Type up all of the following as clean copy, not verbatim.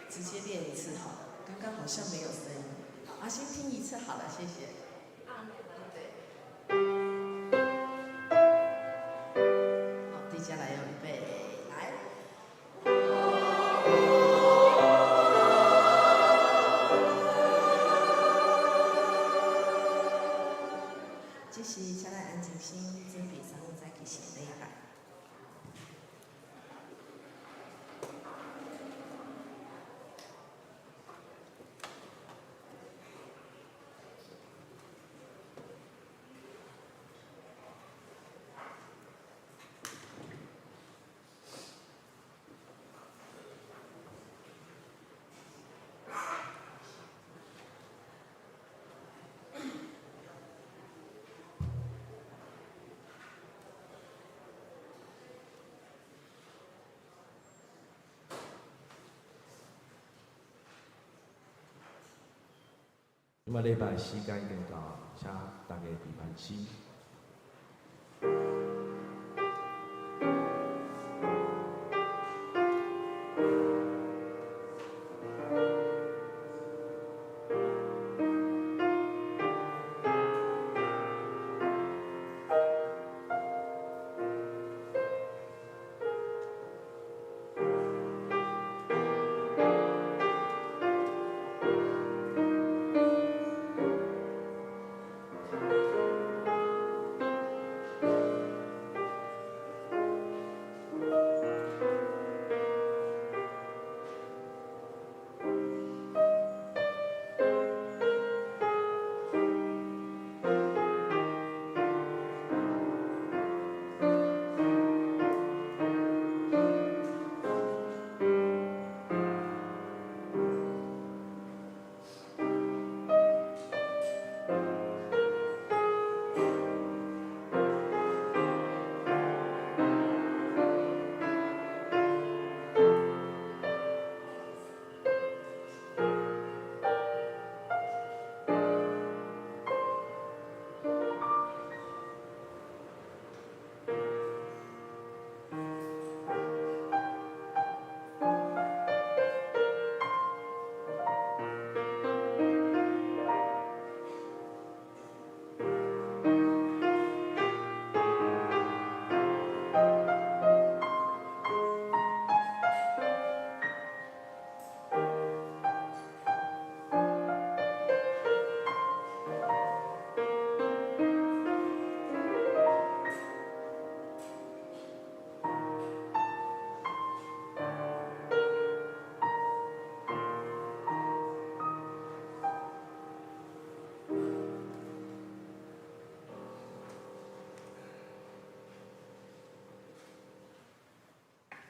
直接练一次好了，刚刚好像没有声音。好，先听一次好了，谢谢。对。好，大家来，预备，来。这时，请咱安静心，准备3分再去献礼拜。今仔礼拜时间已经到，请大家提安心。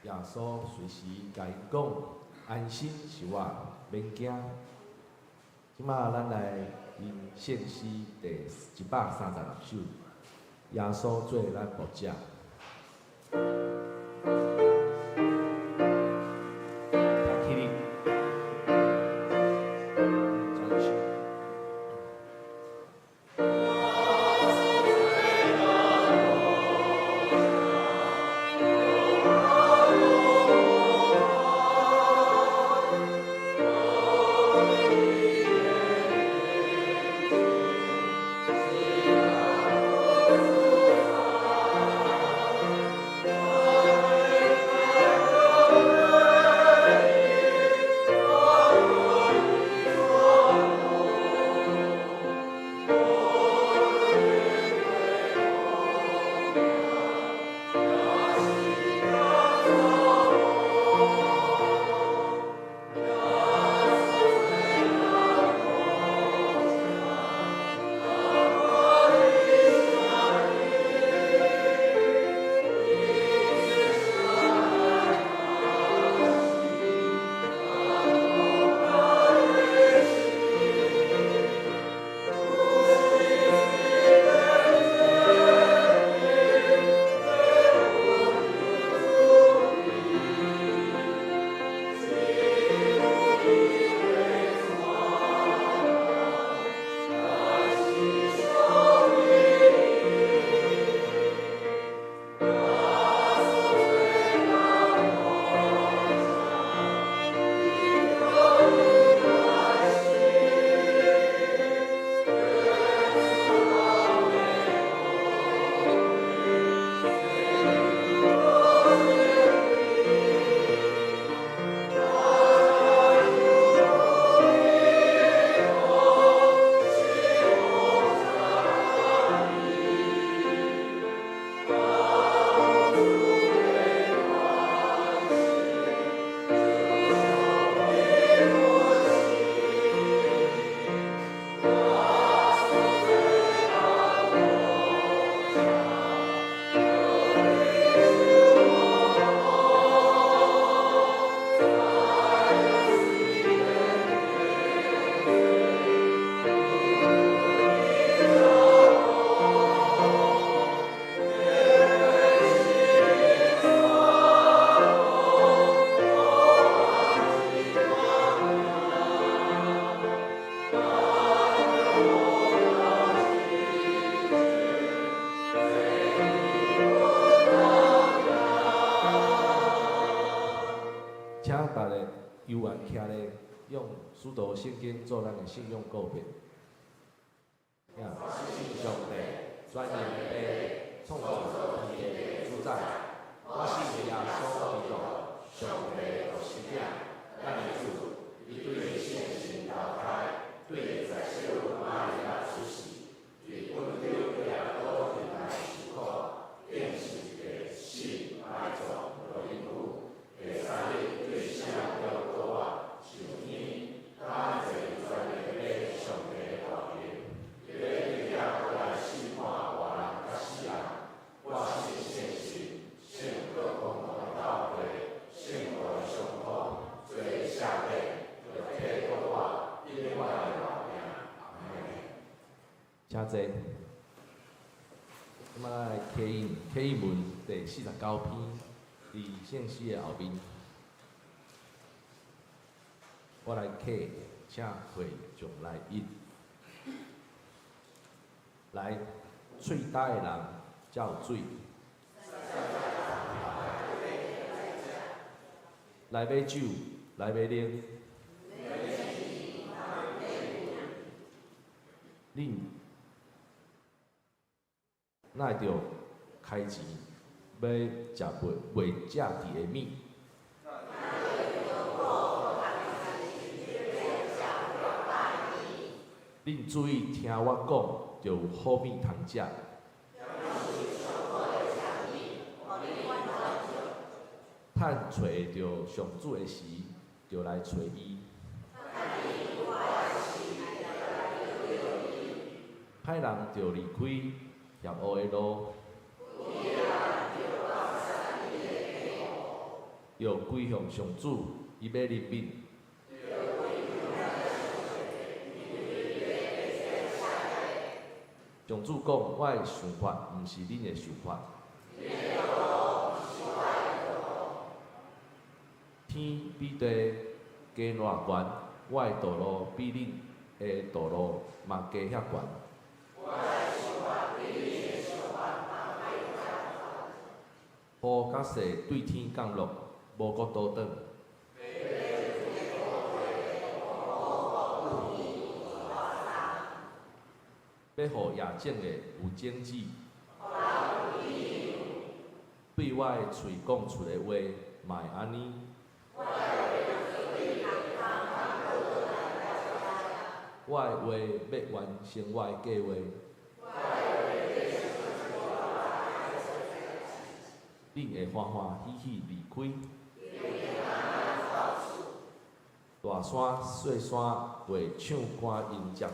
耶稣随时甲因讲，安心是我，免惊。即马咱来因献诗第136首，耶稣做咱牧者。游园徛咧，用使徒圣经做咱的信用告别。信上帝专业的创造天地主宰，我信耶稣基督，上帝的使者，咱的主，伊对圣神投胎，对在小玛利亚出世，对本丢亚多人来受苦，变是的死埋葬落阴府，第三日对圣了国啊，受天，他在专业的上帝大名，对对亚过来审判活人甲死人，我信圣神，圣各公共教会，圣爱相通，做下礼，就替我因我的老命，阿门。请坐。即摆来启应文第49篇，伫圣诗的后面。我来启，请会众来应。来，喙焦的人才有水。来买酒，来买奶。恁哪会着开钱买食袂食伫的米？恁注意听我讲，就有好米通食。趁找着上主的时，就来找伊。歹人就离开险恶的路，要归向上主，伊要怜悯。上主讲：我的想法，毋是恁的想法。天比地加偌悬，我的道路比恁的道路嘛加遐悬。雨甲雪对天降落，无搁倒转。要互野种的有种子，对我的喙讲出的话，嘛会安尼。我的话要完成我的计划。恁会欢欢喜喜离开。大山细山会唱歌迎接。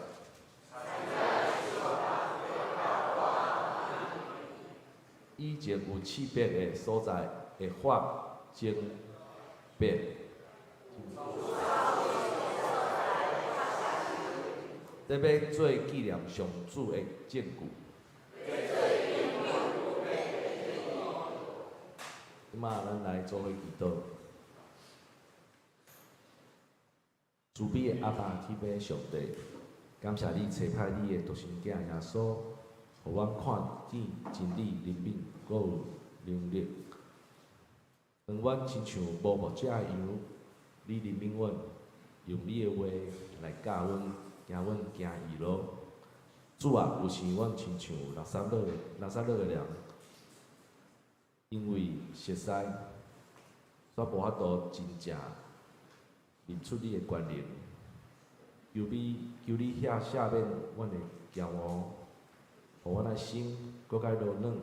以前有刺别的所在，会发争别。这要做纪念上主的证据。即马咱来做伙祈祷。慈悲的阿爸天父上帝，感谢你差派你的独生囝耶稣，互阮看见真理、怜悯，阁有能力，让阮亲像无牧者一样，你怜悯阮，用你的话来教阮，行阮行义路。主啊，有时阮亲像拉撒勒的人。因为熟悉，煞无法度真正认出你的权能。求你赦免阮的骄傲，互阮的心搁较柔软，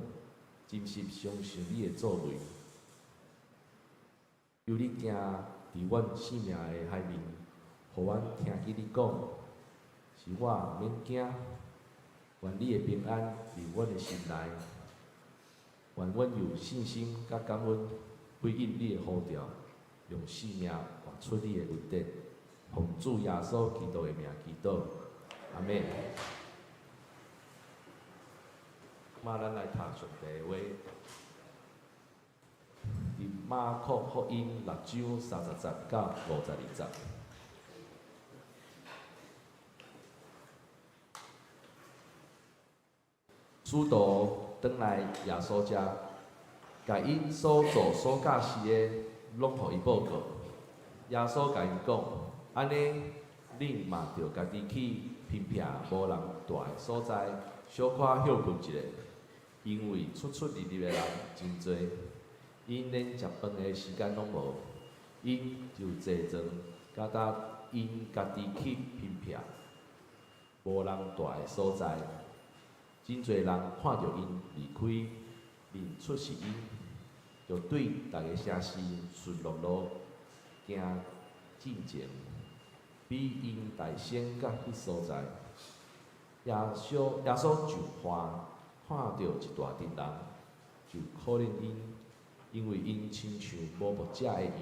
真实相信你的作为。求你行伫阮生命的海面，互阮听见你讲，是我免惊。愿你的平安伫阮的心内。愿阮有信心甲感恩，回应你的呼召，用生命活出你的恩典。奉主耶稣基督的名祈祷，阿门。马咱来读上帝的话，伫马可福音6章30节到52节。使徒转来耶稣遮，甲因所做所教示的，拢互伊报告。耶稣甲因讲，安尼恁嘛着家己去偏僻无人住的所在，小可休困一下，因为出出入入的人真多，因连食饭的时间拢无，因就坐庄，甲搭因家己去偏僻无人住的所在。真侪人看着因离开，认出是因，就对大家声是顺落落，行进前，比因大声甲迄所在。耶稣就看到一大群人，就可怜因，因为因亲像无牧者的羊，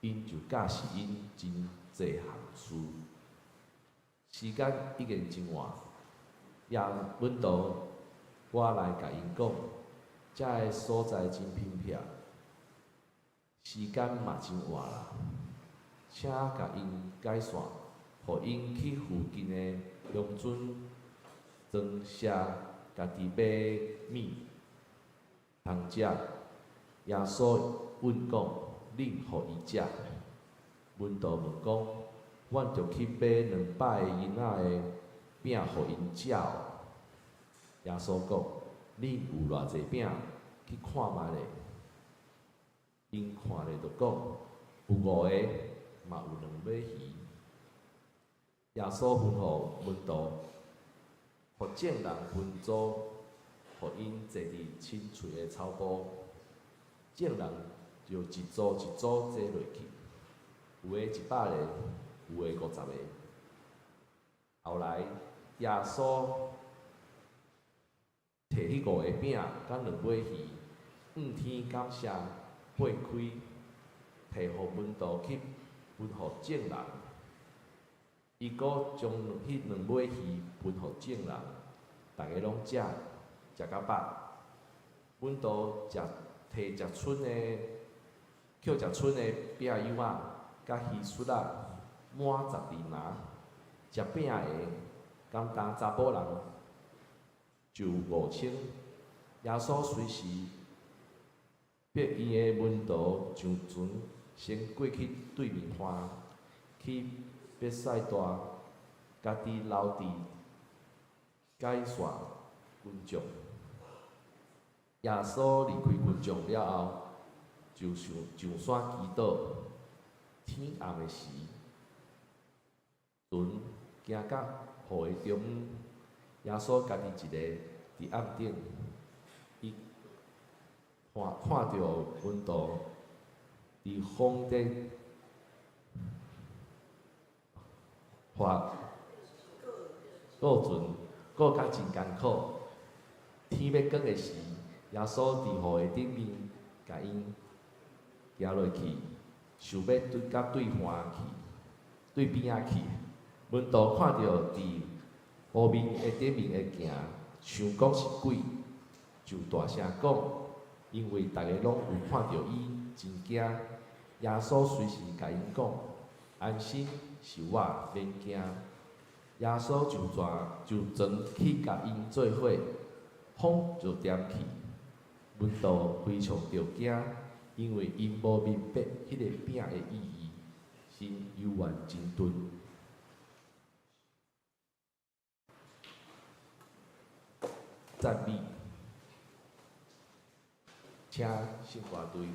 因就教示因真侪项事。时间已经真晚。也阮道，我来甲因讲，遮个所在真偏僻，时间嘛真晚啦，请甲因解散，互因去附近的乡村庄舍，家己买米通食。耶稣问讲：恁互伊食？阮道问讲：阮着去买200个银仔的饼，互因食哦。耶稣讲：恁有偌济饼？去看觅咧。因看咧，就讲：有5个，嘛有2尾鱼。耶稣吩咐门徒，互众人分组，互因坐伫清脆的草坡。众人就一组一组坐落去，有的100个，有的50个。后来，耶稣摕迄5个饼甲2尾鱼，仰天感谢，擘开，摕互门徒去分互众人。伊阁将迄2尾鱼分互众人，大家拢食到饱。门徒摕食剩的饼友仔甲鱼屑仔满12篮，食饼的简单查甫人就5000。耶稣随时逼伊的门徒上船，先过去对面岸，去别塞大，家己留伫解散群众。耶稣离开群众了后，就上山祈祷。天暗的时，船行到河的中央，耶稣家己一个伫岸顶，伊看到门徒伫风顶过船，过甲真艰苦。天要光的时，耶稣伫河的顶面，甲因行落去，想要到对边仔去。门徒看到伫湖面的顶面会行，想讲是鬼，就大声讲，因为大家拢有看到伊，真惊。耶稣随时甲因讲：安心，是我，免惊。耶稣就装去甲因做伙，风就点去。门徒非常着惊，因为因无明白迄个饼的意义，心犹原真钝。赞美，请圣歌队。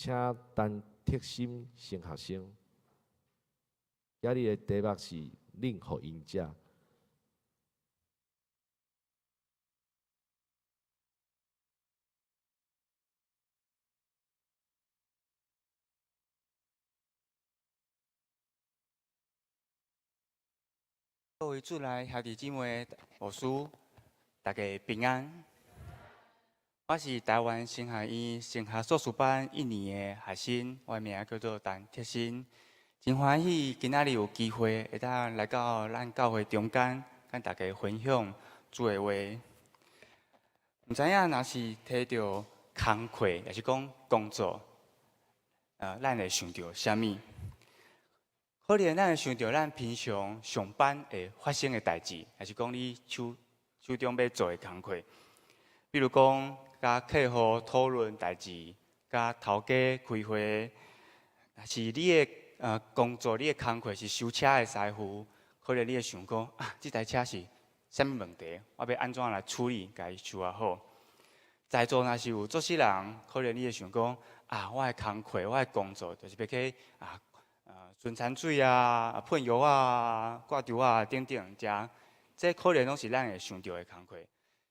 请等贴心先学生。今日的题目是令福音者。各位主内兄弟姊妹、牧师，大家平安。我是台湾神学院神学硕士班1年的学生，我的名叫做陈铁心。真欢喜今仔日有机会会当来到咱教会中间，跟大家分享主的话。唔知影若是摕到工课，也是讲工作，咱会想到啥物？可能咱会想到咱平常上班会发生的代志，还是讲你手中要做的工课，比如讲甲客户讨论代志，甲头家开会，是你的工作，你的工课是修车的师傅，可能你会想讲这台车是啥物问题，我要安怎来处理，甲伊修好。在座若是有做事人，可能你会想讲我的工课，我的工作就是要去存餐水喷药挂丢等等，这可能拢是咱会想到的工课。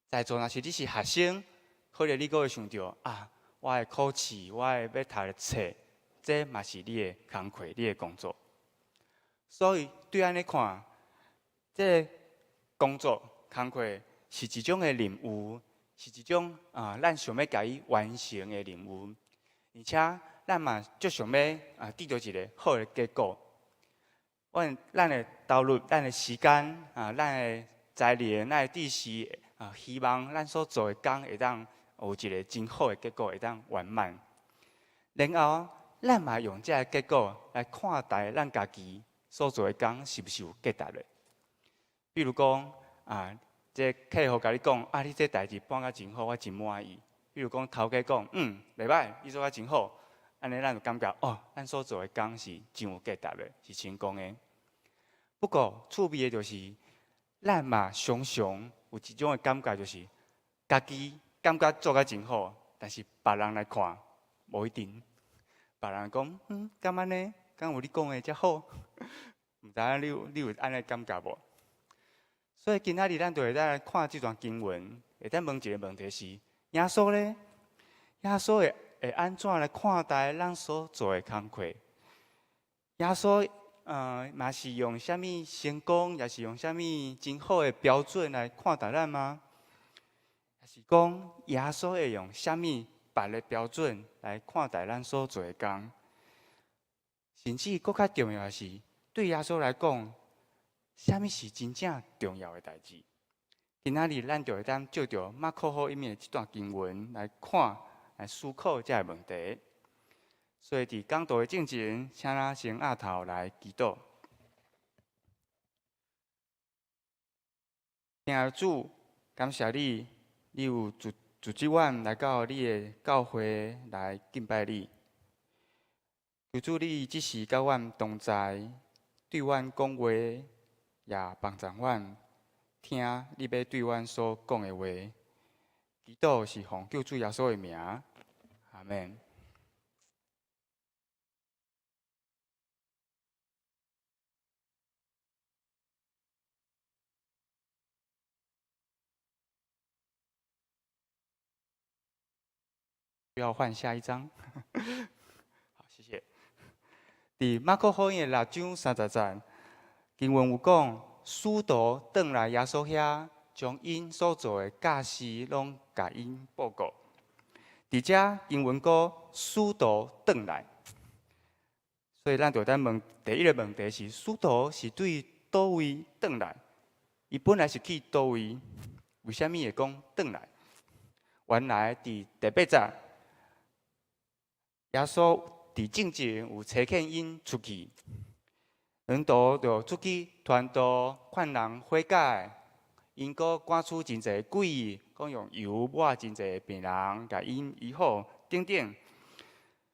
在座若是你是学生，可能你阁会想到我的考试，我的要读的册，这嘛是你的工课，你的工作。所以对安尼看，这工作工课是一种的任务，是一种咱想要甲伊完成的任务，而且咱嘛足想要得到一个好的结果。咱的投入、咱的时间咱的财力、咱的知识希望咱所做的工会当有一个真好的结果，会当圆满。然后，咱嘛用这个结果来看待咱家己所做的工是不是有价值的。比如讲这客户甲你讲你这代志办甲真好，我真满意。比如讲头家讲袂歹，你做甲真好。安尼，咱就感觉咱所做的工是真有价值的，是成功的。不过，趣味的就是，咱嘛常常有一种的感觉，就是家己感觉做甲真好，但是别人来看无一定。别人讲敢安尼，敢有你讲的遮好？毋知影你有安尼感觉无？所以今仔日咱就会来看这段经文，会当问一个问题是：耶稣呢？耶稣会安怎来看待咱所做的工课？耶稣嘛是用啥物成功，也是用啥物真好的标准来看待咱吗？还是讲耶稣会用啥物别的标准来看待咱所做的工？甚至更较重要的是，对耶稣来讲，啥物是真正重要的代志？今仔日咱就会当照着马可福音的这段经文来看。来思考这个问题，所以伫讲道的进前，请咱先压头来祈祷。亲爱的主，感谢你，你有组织阮来到你的教会来敬拜你。求主你即时甲阮同在，对阮讲话，也帮助阮听你要对阮所讲的话。祈祷是奉救主耶稣的名，阿门。要换下一张。好，谢谢。伫马可福音的6章30节，经文有讲，使徒转来耶稣遐。将因所做的假事拢甲因报告。伫遮经文讲使徒转来，所以咱就当问第一个问题是：使徒是对倒位转来？伊本来是去倒位？为虾米会讲转来？原来伫第8节，耶稣伫正前有差遣因出去，门徒就出去传道，劝人悔改。因阁赶出真侪鬼，讲用油抹真侪病人，甲因医好等等。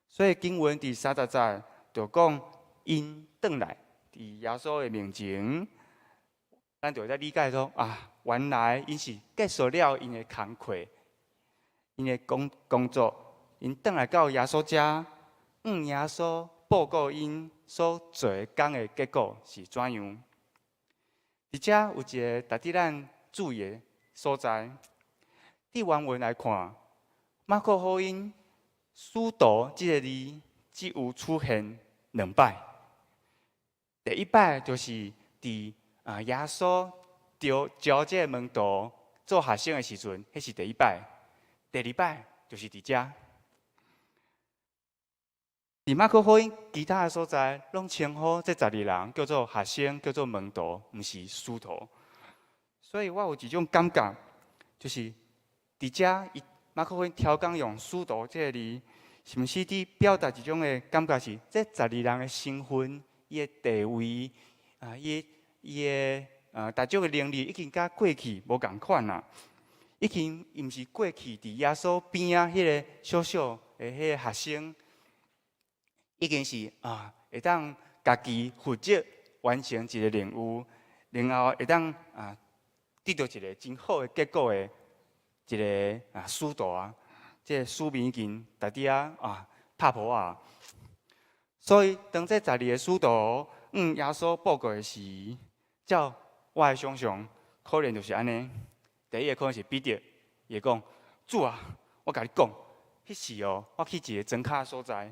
所以经文第30节就讲因转来，伫耶稣的面前，咱就在理解说原来因是结束了因的工课，因的工作，因转来到耶稣家，耶稣报告因所做工的结果是怎样？伫遮有一个值得咱注意的所在。伫原文来看，马可福音"使徒"这个字只有出现2摆。第一摆就是伫耶稣招这个门徒做学生的时阵，迄是第一摆。第二摆就是伫遮。伫马可福音其他的所在，拢称呼这12人叫做学生，叫做门徒，毋是使徒。所以我有一种感觉，就是伫遮马可福音挑讲用使徒这个字，是毋是伫表达一种的感觉是，这12人的身份、伊的地位伊的大种的能力已经甲过去无共款啦。已经毋是过去伫耶稣边啊，迄个小小的迄个学生。已经是会当家己负责完成一个任务，然后会当得到一个真好的结果的一个使徒啊，这个使命已经大抵拍破啊。所以当这12个使徒耶稣报告的时，照我的想象，可能就是安尼。第一个可能是彼得，伊会讲：主啊，我甲你讲，迄时我去一个庄卡所在。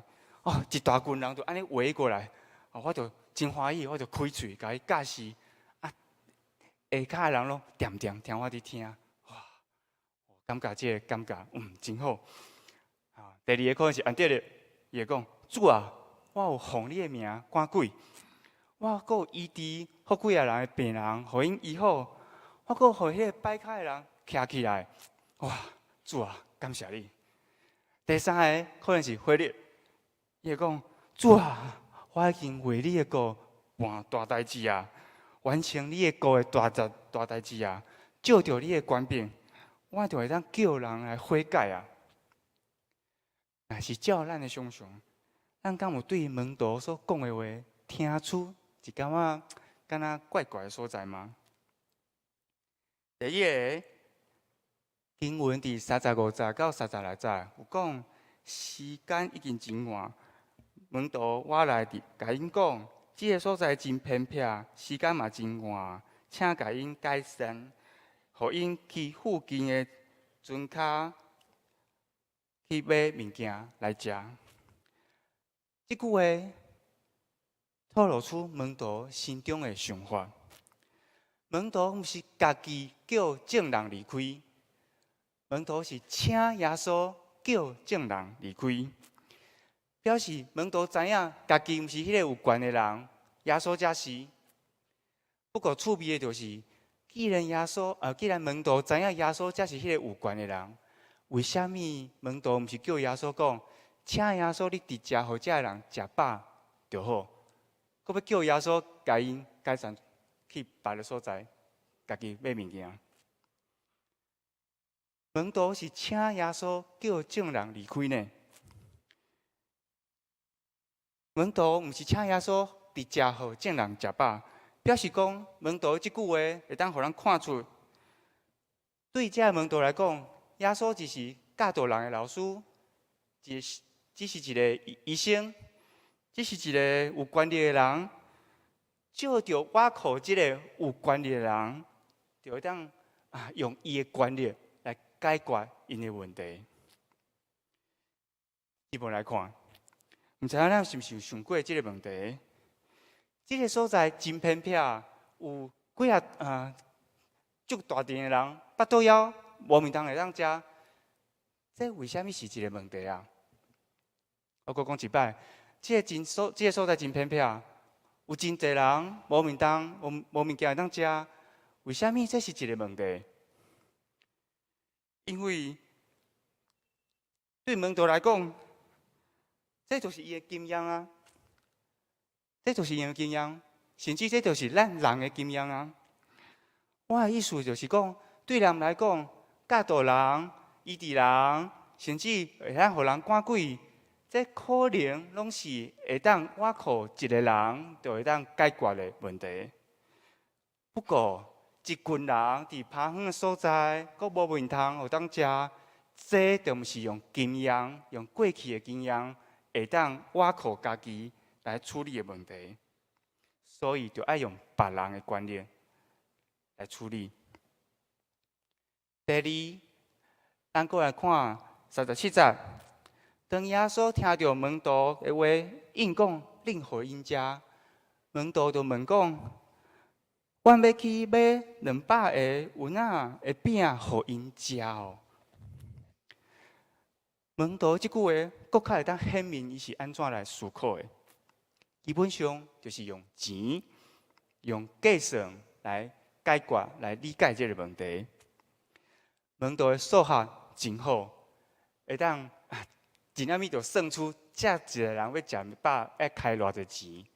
一大群人就安尼围过来，我就真欢喜，我就开嘴甲伊解释，下骹的人拢点听我伫听，哇，感觉这个感觉真好。第二个可能是安德烈，伊会讲：主啊，我有奉你的名赶鬼，我阁有医治好几啊人的病人，互因医好，我阁互迄个摆骹的人徛起来，哇，主啊，感谢你。第三个可能是腓力。伊会讲：主啊，我已经为你的国办大代志啊，完成你的国的大代志啊，照着你的权柄，我就会当叫人来悔改啊。若是照咱的想象，咱敢有对门徒所讲的话听出一感觉敢若怪怪的所在吗？第一个经文伫35节到36节有讲，时间已经真晚。门徒我来甲因讲，这个所在真偏僻，时间嘛真晚，请甲因改善，互因去附近的村骹去买物件来食。这句话透露出门徒心中的想法。门徒毋是家己叫众人离开，门徒是请耶稣叫众人离开。表示门徒知影家己毋是迄个有权的人，耶稣才是。不过趣味的就是，既然门徒知影耶稣才是迄个有权的人，为什么门徒毋是叫耶稣讲，请耶稣你直接互这个人食饱就好？搁要叫耶稣甲因改善去别个所在，家己买物件。门徒是请耶稣叫众人离开呢。门徒毋是请耶稣直接互众人食饱，表示讲门徒即句话会当互人看出，对这门徒来讲，耶稣只是教导人的老师，只是一个医生，只是一个有权力的人，照着我靠即个有权力的人，就会当用伊的权力来解决因的问题。一般来看。毋知影咱是毋是有想过即个问题？即个所在真偏僻，有几足大阵的人，巴肚枵无面通会当食，这为虾米是一个问题啊？我阁讲一摆，即个所在真偏僻，有真侪人无面通无物件会当食，为虾米这是一个问题？因为对门徒来讲，这就是伊的经验啊！这就是伊的经验，甚至这就是咱人的经验啊！我的意思就是讲，对人来讲，教导人、医治人，甚至会当互人赶鬼，这可能拢是会当我靠一个人就会当解决的问题。不过，一群人伫偏远的所在，阁无面通互当食，这就毋是用经验、用过去的经验。会当挖苦家己来处理的问题，所以就爱用别人的观念来处理。第二，咱过来看37节，当耶稣听到门徒的话，应讲另回因家，门徒就问讲：阮要去买200个云仔的饼，互因食哦。门徒即句话，搁较会当显明伊是安怎来思考的。基本上就是用钱、用计算来解决、来理解这个问题。门徒的数学真好，会当一暗暝就算出这一个人要食米饱，要开偌济钱，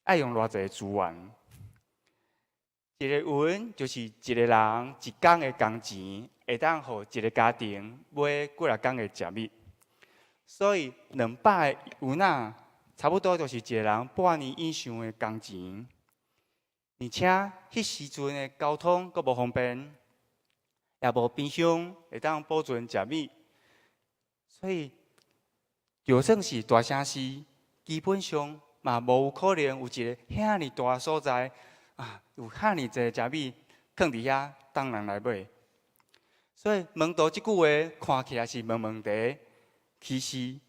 爱用偌济资源。一个云就是一个人一工的工钱，会当互一个家庭买几啊工的食物。所以200个云仔，差不多就是一个人半年以上的工钱。而且迄时阵的交通阁无方便，也无冰箱会当保存食物，所以就算是大城市，基本上嘛无可能有一个遐尼大的所在有遐尼济食物放伫遐当人来买。所以门徒即句话看起来是问题，其实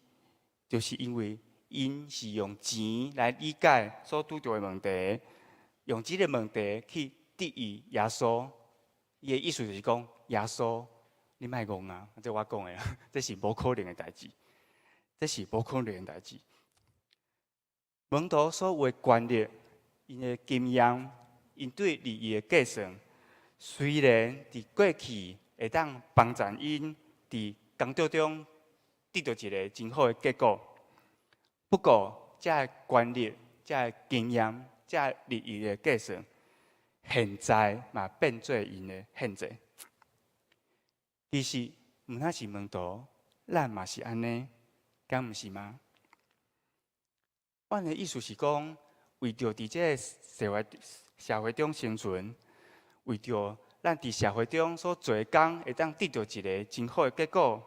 就是因为因是用钱来理解所拄着的问题，用即个问题去质疑耶稣。伊的意思就是讲，耶稣，你莫戆啊！这我讲的啦，这是无可能的代志，这是无可能的代志。门徒所有的观念，因的经验，因对利益的计算，虽然伫过去会当帮助因伫工作中得到一个真好的结果，不过这观念、这经验、这利益的计算，现在嘛变做因的限制。其实毋那是门徒，咱嘛是安尼，敢毋是吗？阮的意思是讲，为着伫这个社会中生存，为着咱伫社会中所做的工，会当得到一个真好的结果，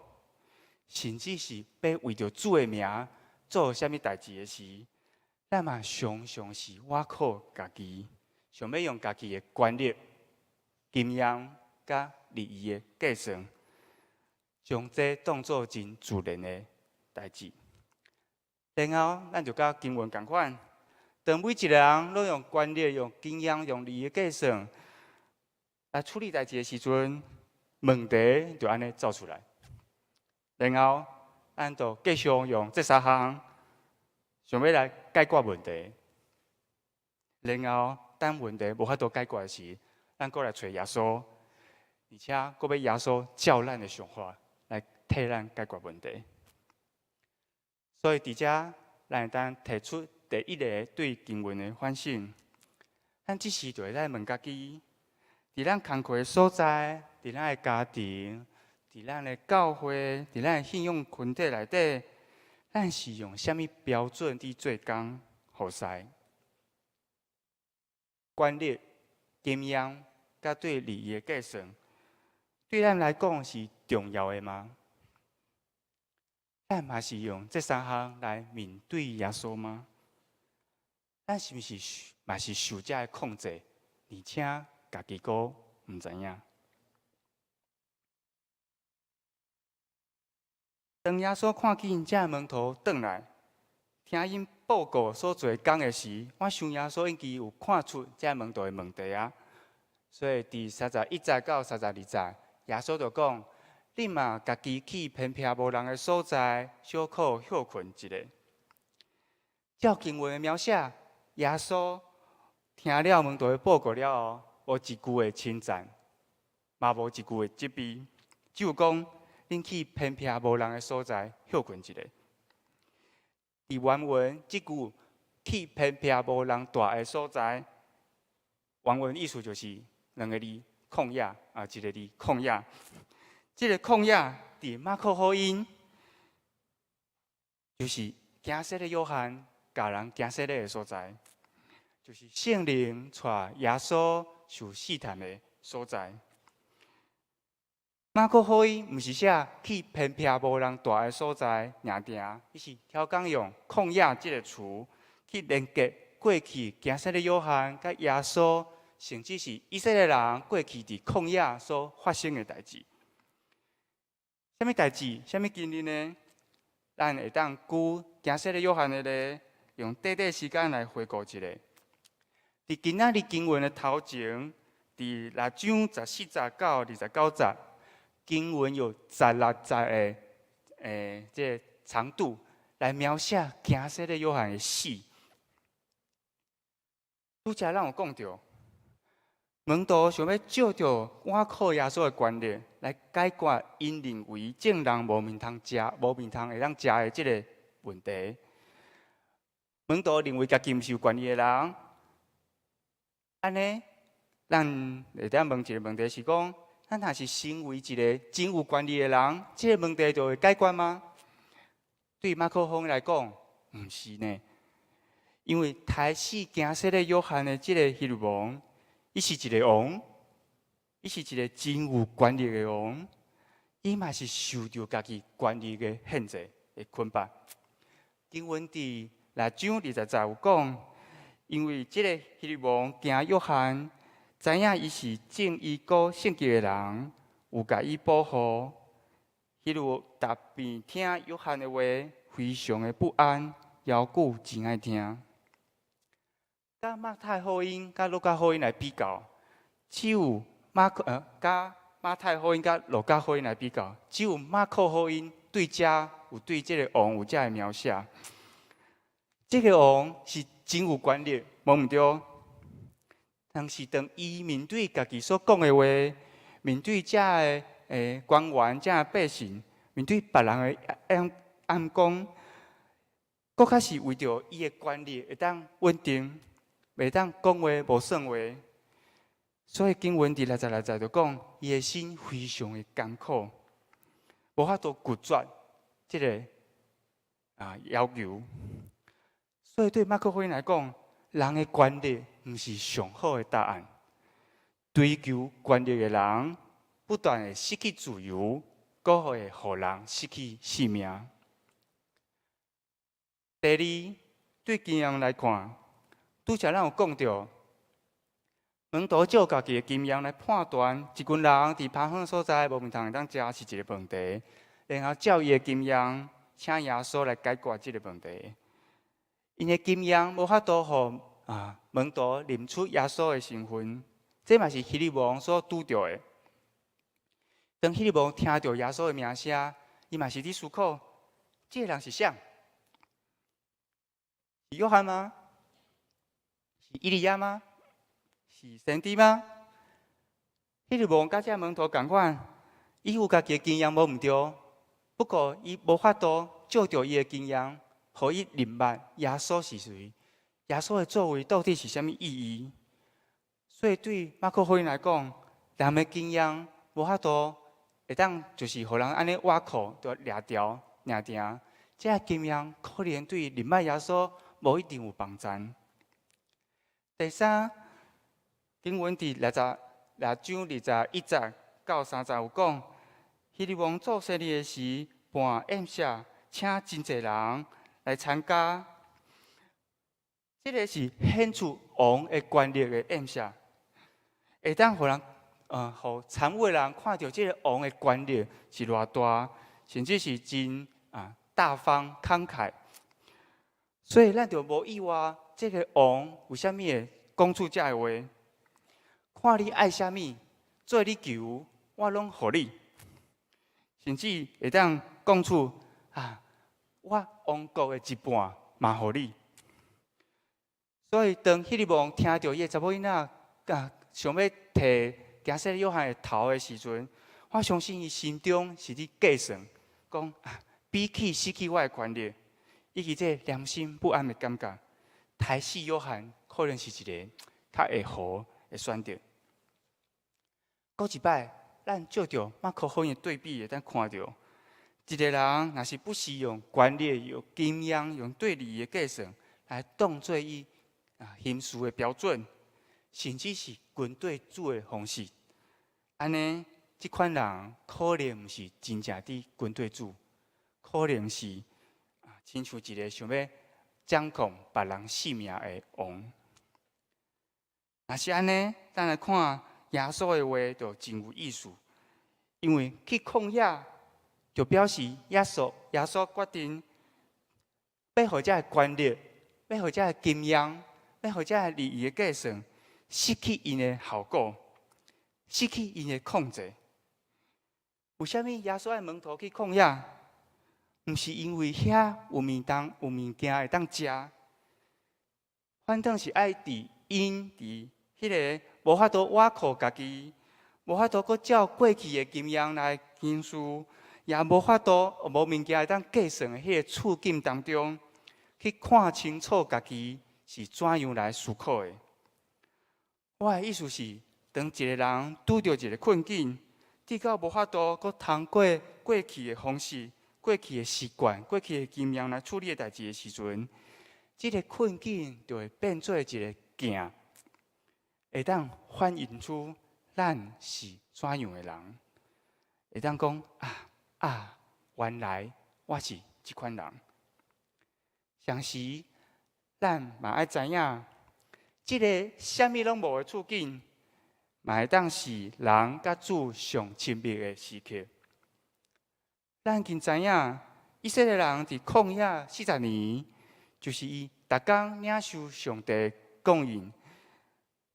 甚至是要为着主的名做啥物代志的时，咱嘛常常是挖苦家己，想要用家己的观念、经验、甲利益的计算，将这当作真自然的代志。然后，咱就甲经文共款，当每一个人拢用观念、用经验、用利益计算来处理代志的时阵，问题就安尼走出来。然后，咱就继续用这3项，想要来解决问题。然后，当问题无法度解决的时，咱过来找耶稣，而且搁要耶稣照咱的想法来替咱解决问题。所以，伫遮咱会当提出第一个对经文的反省。咱即时就会来问家己：伫咱工课的所在，伫咱的家庭，伫咱的教会，伫咱的信仰群体内底，咱是用啥物标准伫做工互使？观念、经验，甲对利益的计算，对咱来讲是重要的吗？咱嘛是用这3项来面对耶稣吗？咱是毋是嘛是受这个控制，而且家己阁毋知影？当耶稣看见这门徒转来，听因报告所做工的时，我想耶稣应该有看出这门徒的问题啊。所以伫31节到32节，耶稣就讲。你嘛，家己去偏僻无人的所在，小可休困一下。照经文的描写，耶稣听了门徒的报告了后，无一句的称赞，嘛无一句的责备，只有讲恁去偏僻无人的所在休困一下。伫原文，即句去偏僻无人住的所在，原文意思就是2个字：旷野一个字旷野。这个旷野伫马可福音，就是行洗的约翰教人行洗的所在，就是圣灵带耶稣受试探的所在。马可福音毋是写去偏僻无人住的所在尔定，伊是超讲用旷野这个词去连接过去行使的约翰甲耶稣，甚至是以色列人过去伫旷野所发生的代志。什么代志？什么经历呢？咱会当据行使的约翰的咧，用短短时间来回顾一下。伫今仔日经文的头前，伫6章14节到29节，经文有16节的这长度来描写行使的约翰的死。拄则咱有讲到，门徒想要借着倚靠耶稣的权力来解决因认为正人无面通食、无面通会当食的这个问题。门徒认为家己毋是有权利的人，安尼，咱会当问一个问题是讲，咱若是身为一个真有权利的人，这个问题就会解决吗？对马可福音来讲，毋是呢。因为杀死行使的约翰的这个希律王，伊是一个王，伊是一个真有权力的王，伊嘛是受到家己权力的限制的捆绑。经文伫6章20节有讲，因为这个希律王惊约翰，知影伊是正义过圣洁的人，有甲伊保护。希律特别听约翰的话，非常的不安，犹久真爱听。甲马太福音、甲路加福音来比较，只有甲马太福音、甲路加福音来比较，只有马可福音对这个王有这个描写。这个王是真有权力，无毋对。但是当伊面对家己所讲的话，面对这个官员、这个百姓，面对别人的暗讲，搁较是为着伊的权力会当稳定。袂当讲话无算话，所以经文伫16节就讲，伊的心非常的艰苦，无法度拒绝这个要求。所以对马可福音来讲，人的权力毋是上好的答案。追求权力的人，不但会失去自由，更会互人失去性命。第二，对经验来看。拄则咱有讲到，门徒照家己的经验来判断，一群人伫偏远所在无面通会当食是一个问题，然后照伊的经验，请耶稣来解决这个问题。因的经验无法度互门徒认出耶稣的身份，这嘛是希律王所拄着的。当希律王听到耶稣的名声，伊嘛是伫思考，这个人是谁？是约翰吗？是以利亚吗？是先知吗？迄个王甲这门徒共款，伊有家己的经验无毋对，不过伊无法度照着伊的经验，互伊明白耶稣是谁，耶稣的作为到底是啥物意义。所以对马可福音来讲，人的经验无法度会当就是互人安尼挖苦，就掠掉、掠定，这个经验可能对明白耶稣无一定有帮助。第三，经文伫6章21节到30有讲，希律王做生日的时，办宴席，请真侪人来参加。这个是显出王的权力的宴席，会当互人互参与的人看到这个王的权力是偌大，甚至是真大方慷慨。所以咱就无意外。这个王为虾米会讲出这个话？看你爱虾米，做你求，我拢互你。甚至会当讲出我王国的一半嘛互你。所以当希律王听到伊的查某囡仔想要摕行使约翰的头的时阵，我相信伊心中是伫计算，讲比起失去我的权利，以及这良心不安的感觉。杀死约翰可能是一个较会好的选择。过一摆，咱照着马可福音的对比，会当看到，一个人若是不是用权力、用经验、用对理的计算来当做伊行事的标准，甚至是军队主的方式，安尼即款人可能毋是真正伫军队主，可能是亲像一个想要掌控别人性命的王。若是安尼，咱来看耶稣的话，就真有意思。因为去旷野，就表示耶稣决定要互这权力，要互这经验，要互这利益的计算，失去因的效果，失去因的控制。为什么耶稣的门徒去旷野？毋是因为遐有物件会当食，反正是爱伫迄个无法度挖苦家己，无法度搁照过去的经验来行事，也无法度无物件会当计算的迄个处境当中，去看清楚家己是怎样来思考的。我的意思是，当一个人拄着一个困境，直到无法度搁通过过去的方式、过去的习惯、过去的经验来处理代志的时阵，这个困境就会变做一个镜。会当反映出咱是怎样的人，会当讲原来我是这款人。同时，咱嘛爱知影，这个什么拢无的处境，嘛会当是人甲主上亲密的时刻。咱经知影，以色列人伫旷野40年，就是伊逐工领受上帝供应。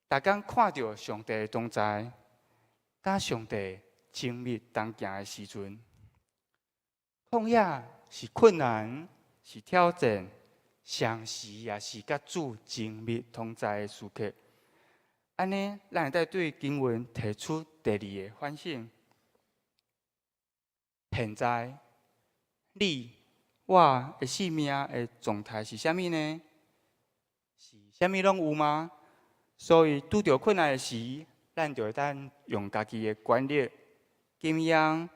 逐工看到上帝的同在，甲上帝亲密同行的时阵，旷野是困难，是挑战，同时也是甲主亲密同在的时刻。安尼，咱会当对经文提出第二个反省：现在你我的生命的状态是啥物呢？是啥物拢有吗？所以，拄着困难的时，咱就会当用家己的权力、经验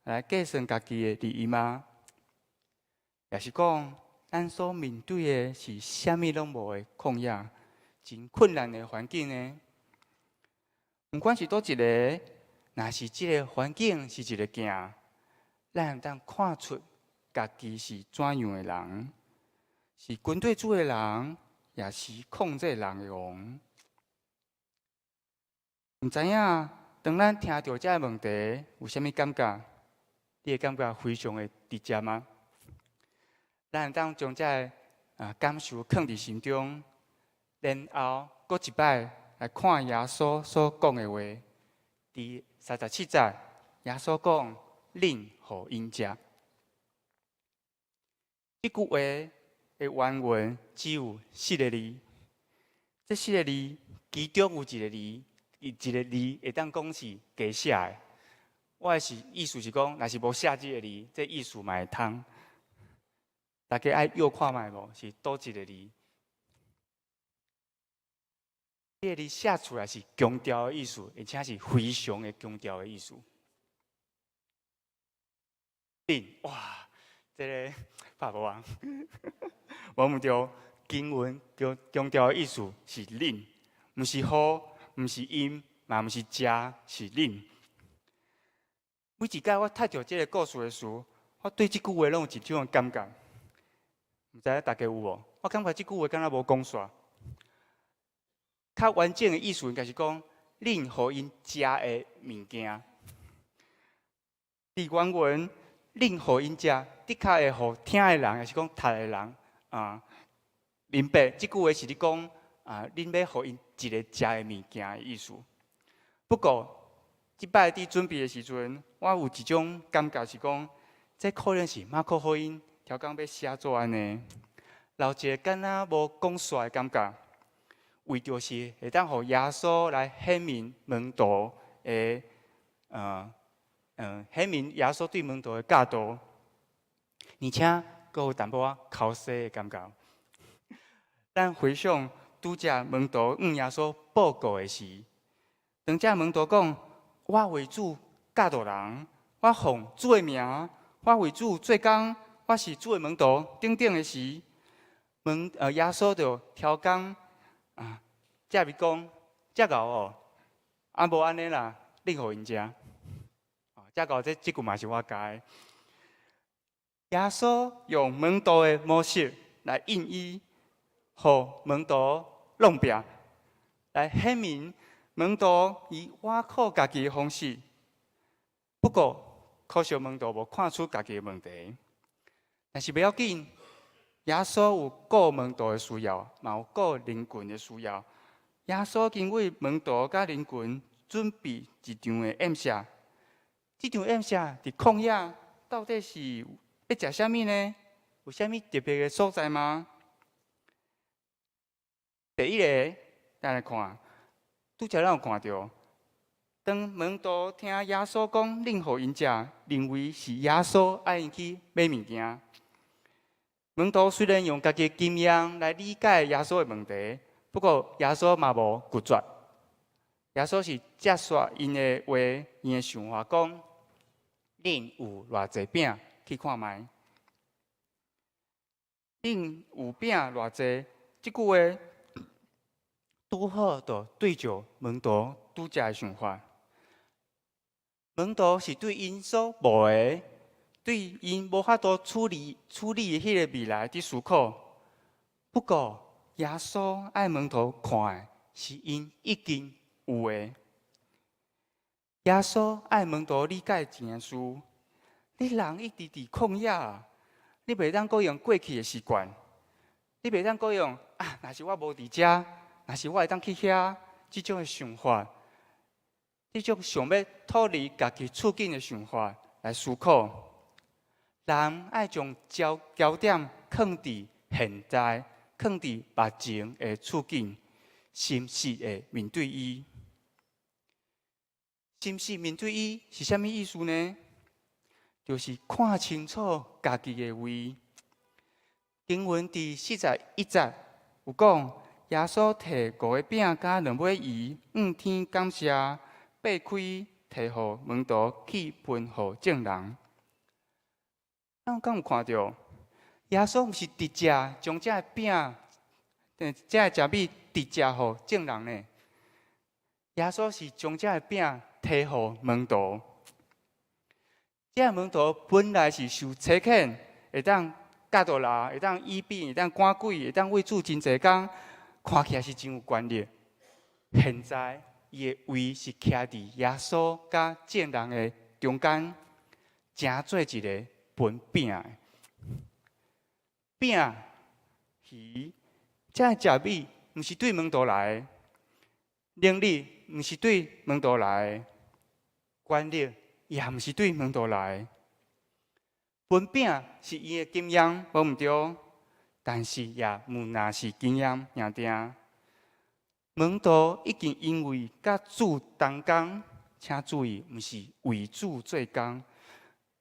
来计算家己的利益吗？也是讲，咱所面对的是啥物拢无的旷野、真困难的环境呢？不管是倒一个，若是这个环境是一个镜，咱会当看出家己是怎样的人，是军队主的人，也是控制人的王。毋知影，当咱听到这个问题，有啥物感觉？你会感觉非常的直接吗？咱会当将这个感受放伫心中，然后搁一摆来看耶稣所讲的话。伫37节，耶稣讲：“恁互因食。”这句话的原文只有4个字。这4个字，其中有一个字会当讲是假写的。我的意思是讲，若是无写这个字，这意思嘛会通。大家爱右看卖无？是倒一个字？这个字写出来是强调的意思，而且是非常的强调的意思。哇，这个拍无啊！我们着经文强调的意思是恁，毋是好。毋是因，嘛毋是食，是恁。每一摆我读到这个故事的时候，我对这句话拢有一种感觉。毋知大家有无？我感觉这句话敢若无讲煞。较完整的意思应该是讲，恁互因食的物件。伫原文，恁互因食，的确会互听的人，也是讲读的人明白。这句话是咧讲恁要互因一个食的物件的意思。不过，即摆伫准备的时阵，我有一种感觉是讲，这可能是马可福音调工要写作安尼，留一个敢若无讲煞的感觉，为着是会当互耶稣来显明门徒的显明耶稣对门徒的教导，而且佫有淡薄仔考试的感觉。咱回想拄则门徒向耶稣报告的时，当这门徒讲：“我为主教导人，我奉主的名，我为主做工，我是主的门徒。”等等的时，耶稣就调工这咪讲，这牛哦，无安尼啦，恁互因食。再到这句嘛是我教的。耶稣用门徒的模式来应医，互门徒弄病，来显明门徒以挖靠家己的方式。不过，可惜门徒无看出家己的问题。但是不要紧，耶稣有顾门徒的需要，嘛有顾邻群的需要。耶稣经为门徒甲邻群准备一场的宴席。这场宴席伫旷野，到底是要食啥物呢？有啥物特别的所在吗？第一个，咱来看，拄则咱有看到，当门徒听耶稣讲令互因食，认为是耶稣爱因去买物件。门徒虽然用家己的经验来理解耶稣的问题，不过耶稣嘛无拒绝。耶稣是接续因的话，因的想法讲：恁有偌济饼？去看卖。恁有饼偌济？即句话拄好就对照门徒拄则的想法。门徒是对因所无的，对因无法度处理的迄个未来伫思考。不过，耶稣爱门徒看的是因已经有的。耶稣爱门徒理解一件事：你人一直伫旷野，你袂当阁用过去的习惯，你袂当阁用若是我无伫遮，若是我会当去遐，即种的想法，即种想要脱离家己处境的想法来思考。人爱将焦点放伫现在，放伫目前的处境，心实的面对伊。心实面对伊是啥物意思呢？就是看清楚家己的位。经文第41节有讲，耶稣摕5个饼甲2尾鱼，向天感谢，掰开，摕互门徒去分互众人。咱敢有看到？耶稣毋是直接将这个饼、这个食物直接互众人呢？耶稣是将这个饼摕互门徒。这个门徒本来是受差遣，会当教导人，会当医病，会当赶鬼，会当为主真济工，看起来是真有权力。现在伊的位是徛伫耶稣甲众人的中间，正做一个分饼的饼鱼。这食物毋是对门徒来的，能力毋是对门徒来的，权力也毋是对门徒来的。分饼是伊的经验，无毋对，但是也毋那是经验赢定。门徒已经因为甲主同工，请注意，毋是为主做工，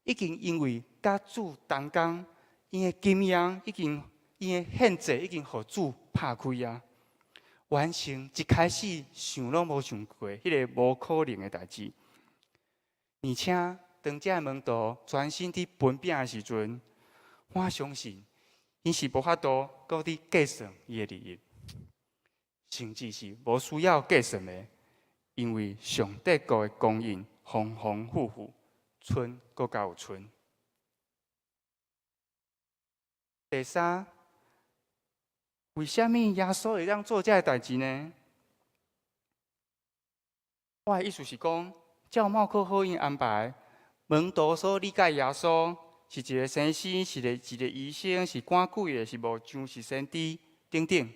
已经因为甲主同工，因的经验已经，因的现际已经互主拍开啊，完成一开始想拢无想过迄个无可能的代志。而且，当这个门徒专心伫分饼的时阵，我相信，因是无法度搁伫计算伊的利益，甚至是无需要计算的，因为上帝国的供应丰丰富富，剩搁较有剩。第三，为什么耶稣会当做这个代志呢？我的意思是讲，照马可福音安排，门徒所理解耶稣是一个先生，是一个医生，是赶鬼的，是木匠，是先知等等。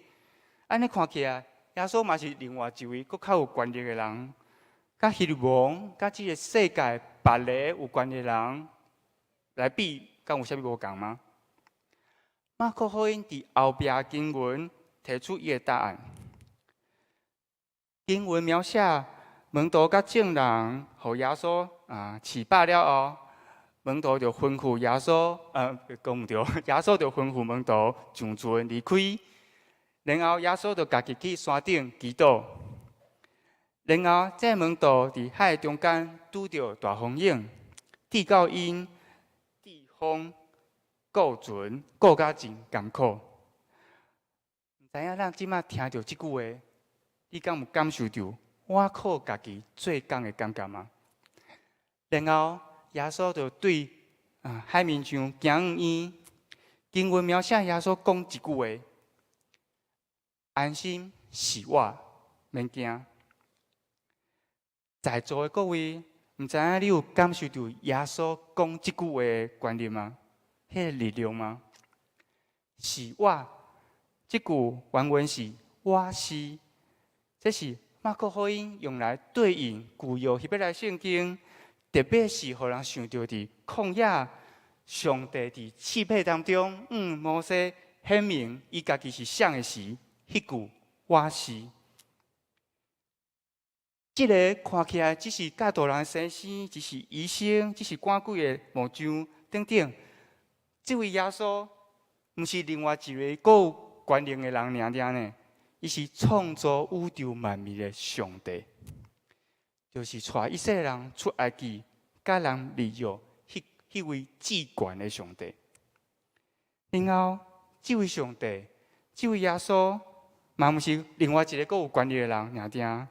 安尼看起来，耶稣嘛是另外一位搁较有权力的人，甲希望甲这个世界别个有权力的人来比，敢有啥物无共吗？马可福音伫后壁经文提出伊的答案。经文描写门徒甲众人，互耶稣饲饱了后，门徒就吩咐耶稣，讲毋对，耶稣就吩咐门徒上船离开。然后耶稣就家己去山顶祈祷。然后这门徒伫海中间拄着大风涌，地到因，地风。顾船顾甲真艰苦，毋知影咱即马听到即句话，你敢有感受到我靠家己做工的感觉吗？然后耶稣就对海面上行院，经文描写耶稣讲一句话：安心是我，免惊。在座的各位，唔知影你有感受到耶稣讲这句话的观念吗？迄个力量吗？是我，这句原文是我是，这是马可福音用来对应旧约希伯来圣经，特别是互人想到伫旷野，上帝伫刺配当中，摩西显明伊家己是谁的时，迄句我是。这个看起来只是教导人的先生，只是医生，只是赶鬼的木匠等等。这位耶稣，不是另外一位有权能的人尔呢，伊是创造宇宙万物的上帝，就是带以色列人出埃及，甲人立约迄位至权的上帝。然后，这位上帝，这位耶稣，嘛不是另外一个有权力的人尔。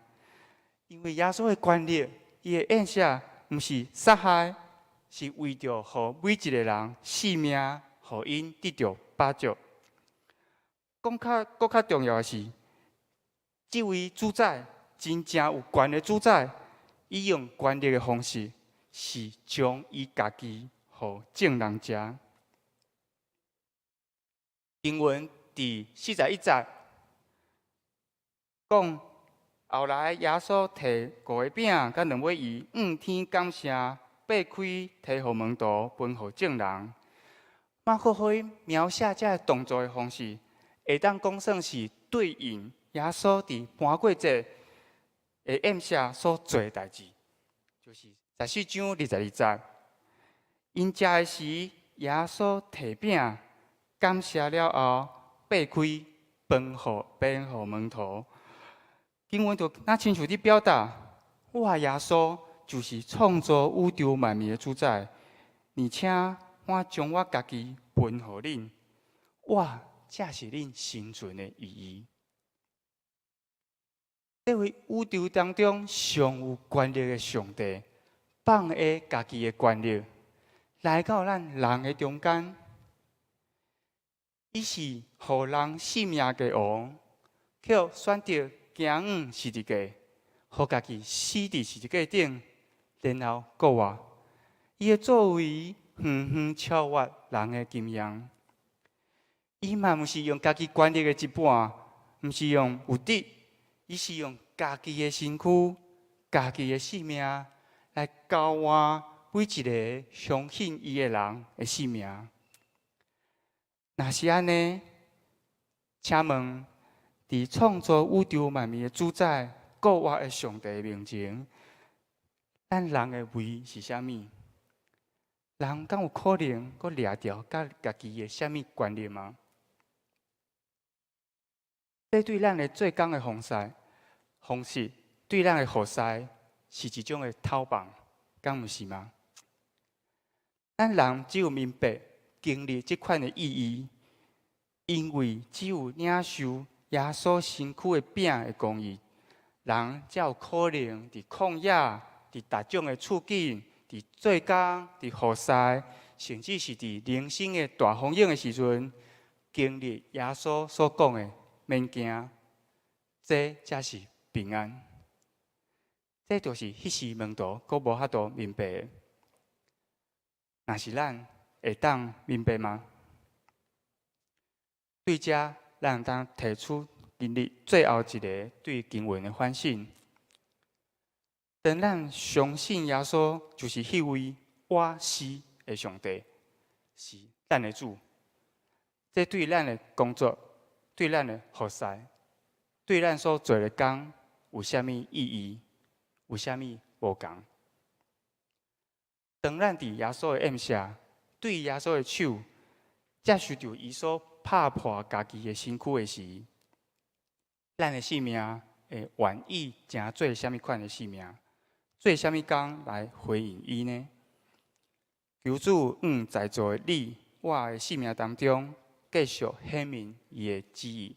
因为耶稣的权力，伊的印象不是杀害，是为着互每一个人性命，互因得到保障。更较重要的是，这位主宰真正有权的主宰，伊用权力的方式，是将伊家己互众人食。经文第41节讲。后来，耶稣摕5个饼甲2尾鱼，天感谢，擘开，摕互门徒，分互众人。马可福音描写这个动作的方式，会当讲算是对应耶稣伫盘过节的宴席所做的代志，就是14章22节。因食的时，耶稣摕饼，感谢了后，擘开，分互门徒。经文就那清楚地表达，我耶稣就是创造宇宙万物的主宰，而且我将我家己分予恁，我才是恁生存的意义。这位宇宙当中上有权力的上帝，放下家己的权力，来到咱人的中间，伊是互人性命的王，却选择。行十字架，互家己死伫十字架顶，然后国我，伊的作为远超越人的经验。伊嘛毋是用家己权力的一半，毋是用有德，伊是用家己的身躯、家己的性命来交换每一个相信伊的人的性命。若是安尼，请问？伫创造宇宙万物的主宰、国我的上帝面前，咱人的位是啥物？人敢有可能阁掠掉甲家己的啥物权利吗？这对咱的做工的方式，对咱的服侍是一种的偷棒，敢毋是吗？咱人只有明白经历这款的意义，因为只有领受。耶稣身躯的饼的公义，人才有可能伫旷野、伫大众的处境、伫做工、伫服侍，甚至是伫人生的大风涌的时阵，经历耶稣所讲的免惊，这才是平安。这就是迄时门徒阁无法度明白的。若是咱会当明白吗？对这。咱当提出今日最后一个对经文的反省。当咱相信耶稣就是迄位我是的上帝，是咱的主，这对咱的工作、对咱的服侍、对咱所做的工有啥物意义？有啥物无同？当咱伫耶稣的宴席，对耶稣的手接受到伊所拍破家己的身躯的时，咱的性命会愿意正做啥物款的性命？做啥物工来回应伊呢？求主在座的你我的性命当中，继续显明伊的旨意。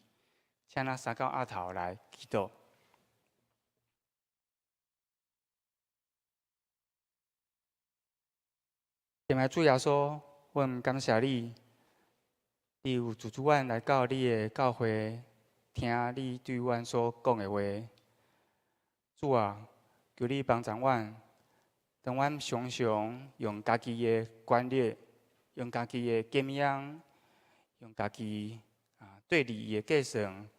请咱三到阿头来祈祷。天父主耶稣，阮感谢你，你有自主阮来到你的教会，听你对阮所讲的话。主啊，求你帮助阮，当阮常常用家己的观念，用家己的经验，用家己对你的计算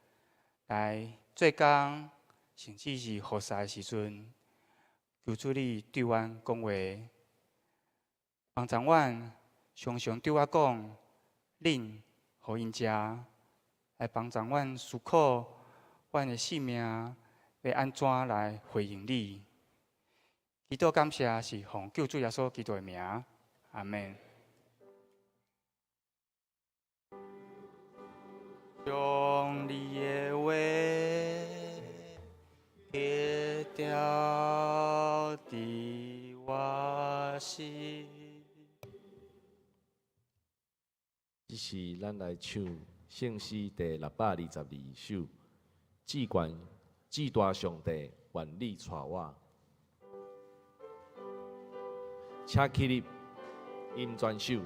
来做工，甚至是服侍的时阵，求主你对阮讲话。帮助阮常常对我讲，恁互因食，来帮助阮思考，阮的性命要安怎来回应你。祈祷感谢是奉救主耶稣基督的名，阿门。用你的话刻掉伫我心。这是咱来唱圣诗第622首，至大上帝愿你带我，请起立，音专首。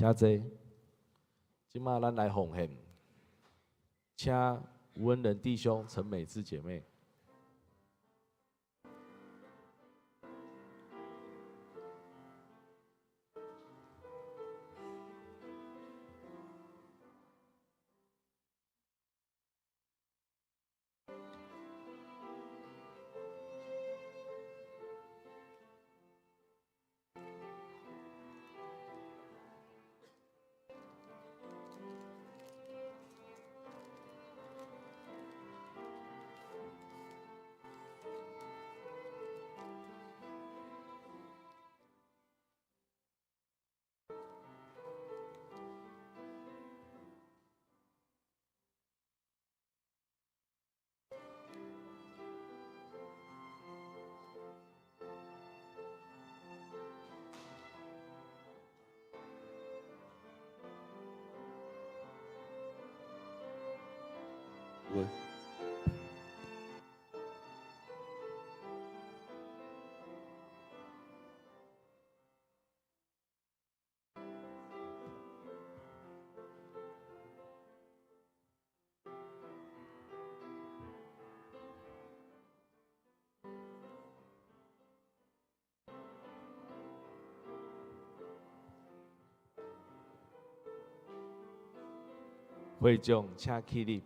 请坐，即马咱来奉献，请吴恩仁弟兄、陈美芝姐妹。我会众请起立。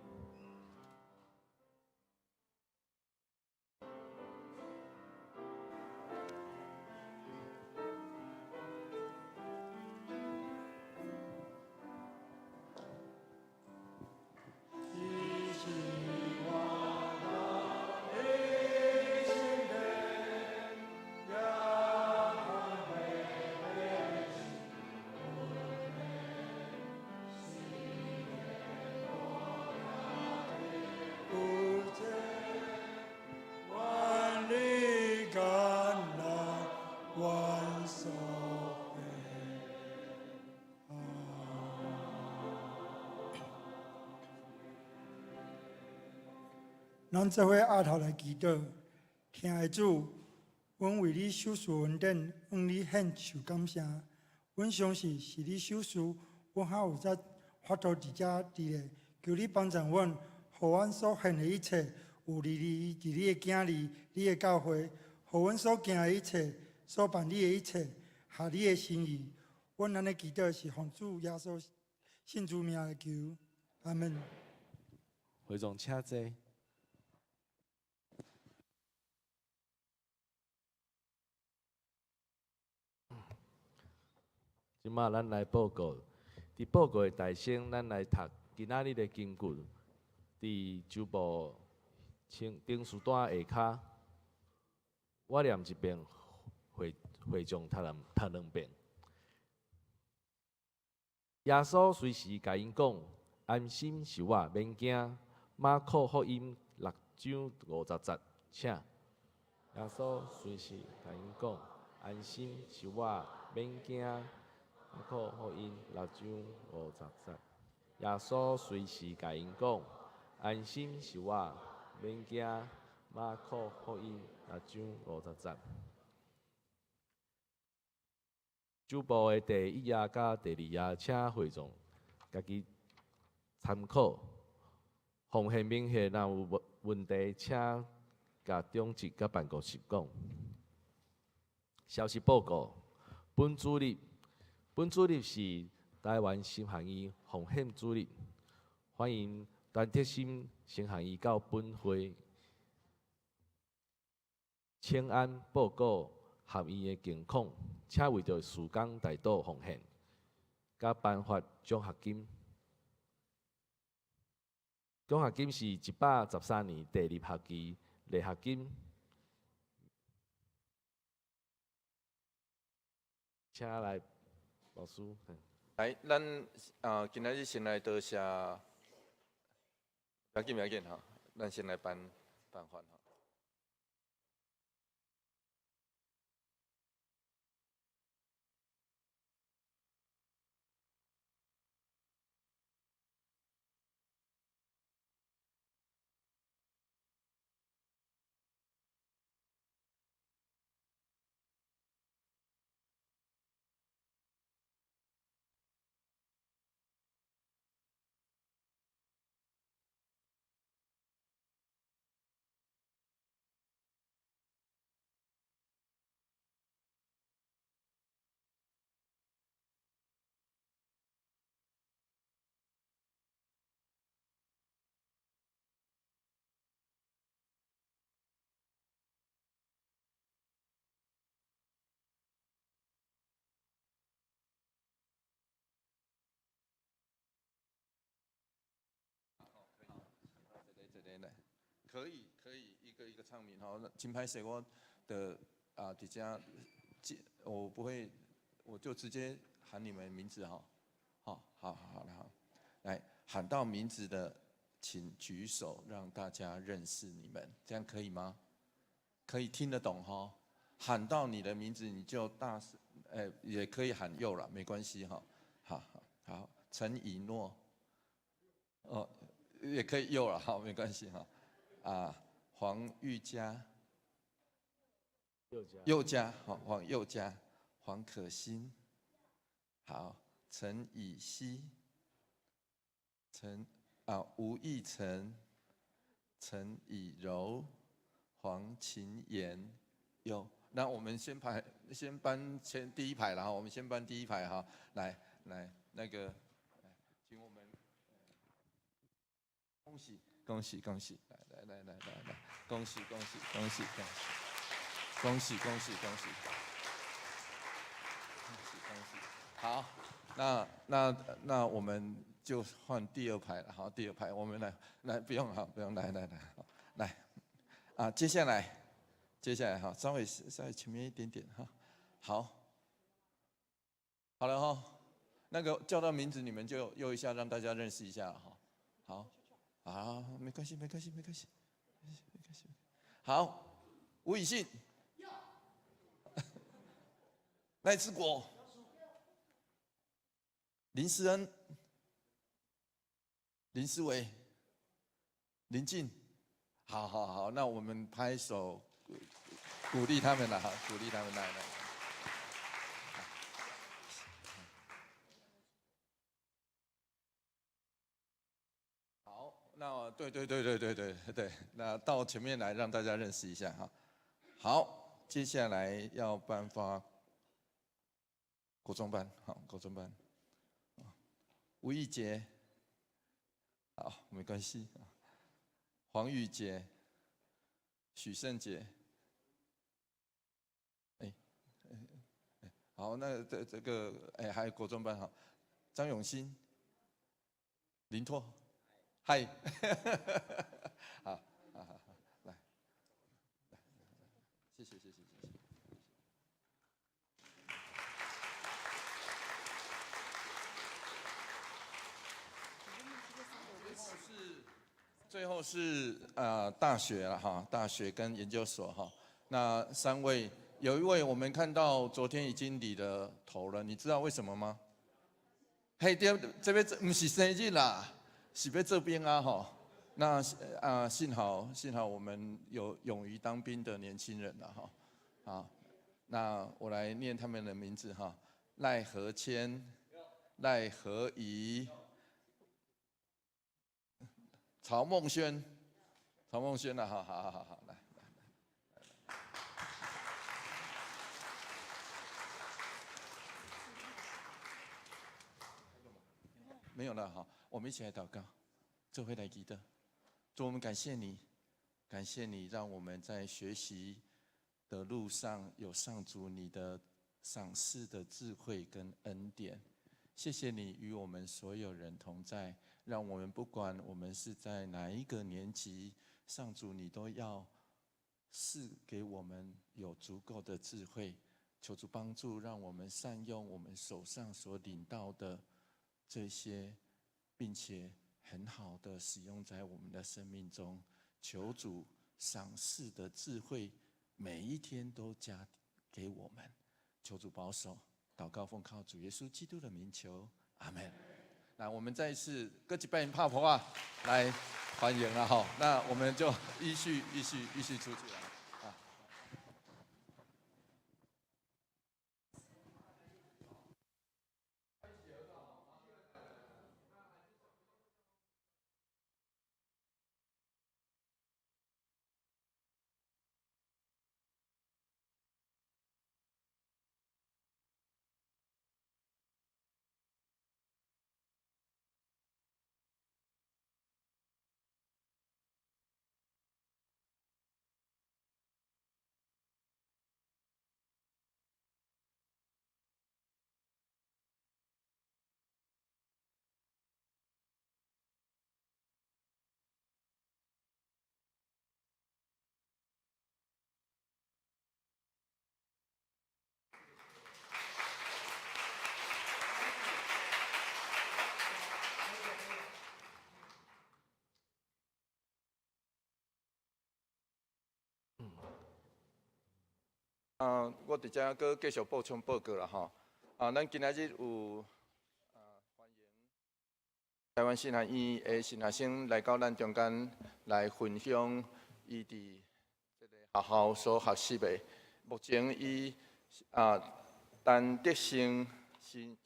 咱做伙压头来祈祷，听的主，阮为你手术恩典，向你献受感谢。阮相信是你手术，阮还有才法度伫遮伫咧，求你帮助阮，互阮所献的一切有利你伫你的囝儿、你的教会，互阮所行的一切、所办理的一切，合你的心意。阮安尼祈祷是奉主耶稣信主名来求，阿门。会众请坐。即马咱来报告，伫报告的大先，咱来读今仔日的经句，伫周报顶书单下骹，我念一遍，会众读两遍。耶稣随时甲因讲：“安心是我，免惊。”马可福音6章50节，请。耶稣随时甲因讲：“安心是我，免惊。”马可福音6章50节。耶稣随时甲因讲：“安心是我，免惊。”马可福音6章50节。主部的第1页甲第2页，请会众家己参考。奉献明显，若有问题，请甲中职甲办公室讲。消息报告：本主日是台湾新学院奉献主日，欢迎团体心新学院到本会请安报告学院的情况，请为着事工大道奉献，甲颁发奖学金。奖学金是113年第2学期励学金，请来老师。来，咱今仔日先来多谢，不要紧哈，咱先来颁发哈。可以一个一个唱名哈。金牌水我的底下，我不会，我就直接喊你们名字哈。好，来喊到名字的，请举手，让大家认识你们，这样可以吗？可以听得懂哈。喊到你的名字，你就大声，也可以喊右了，没关系哈。好，陈以诺，也可以右了，好，没关系哈。黄玉佳，佑佳，好，黄佑佳，黄可欣，好，陈以希，吴义成，陈以柔，黄琴妍，那我们先搬第一排了哈，我们先搬第一排哈，来，那个，请我们，恭喜，来，恭喜，好，那我们就换第二排了，好，第二排我们来，不用来，接下来哈，稍微前面一点点哈，好了哈，那个叫到名字你们就右一下，让大家认识一下哈，好，没关系，好，吴以信，赖志国，林思恩，林思维，林静，好好好，那我们拍手鼓励他们了哈，鼓励他们来。好，那对，那到前面来让大家认识一下哈。好，接下来要颁发国中班，好，国中班，吴义杰，好，没关系，黄玉杰。许圣杰，好，那这个还有国中班哈，张永新，林拓，嗨，好，来，谢谢。最后是大学了哈，大学跟研究所哈。那3位，有一位我们看到昨天已经理了头了，你知道为什么吗？嘿，这边不是生日啦，是要这边啊哈。那幸好我们有勇于当兵的年轻人了哈。好，那我来念他们的名字哈：赖和谦、赖和怡。曹梦轩了，好，来。没有了哈，我们一起来祷告，这回来记得，主，我们感谢你，让我们在学习的路上有上主你的赏赐的智慧跟恩典。谢谢你与我们所有人同在，让我们不管我们是在哪一个年级，上主你都要赐给我们有足够的智慧，求主帮助，让我们善用我们手上所领到的这些，并且很好的使用在我们的生命中。求主赏赐的智慧，每一天都加给我们。求主保守。祷告奉靠主耶稣基督的名求，阿门。那我们再一次各级拜帕婆啊，来欢迎了哈。那我们就依序出去了。我伫遮搁继续补充报告啦吼。咱今仔日有欢迎台湾新学院的新学生来到咱中间来分享伊伫这个学校所学习的。目前伊陈德生新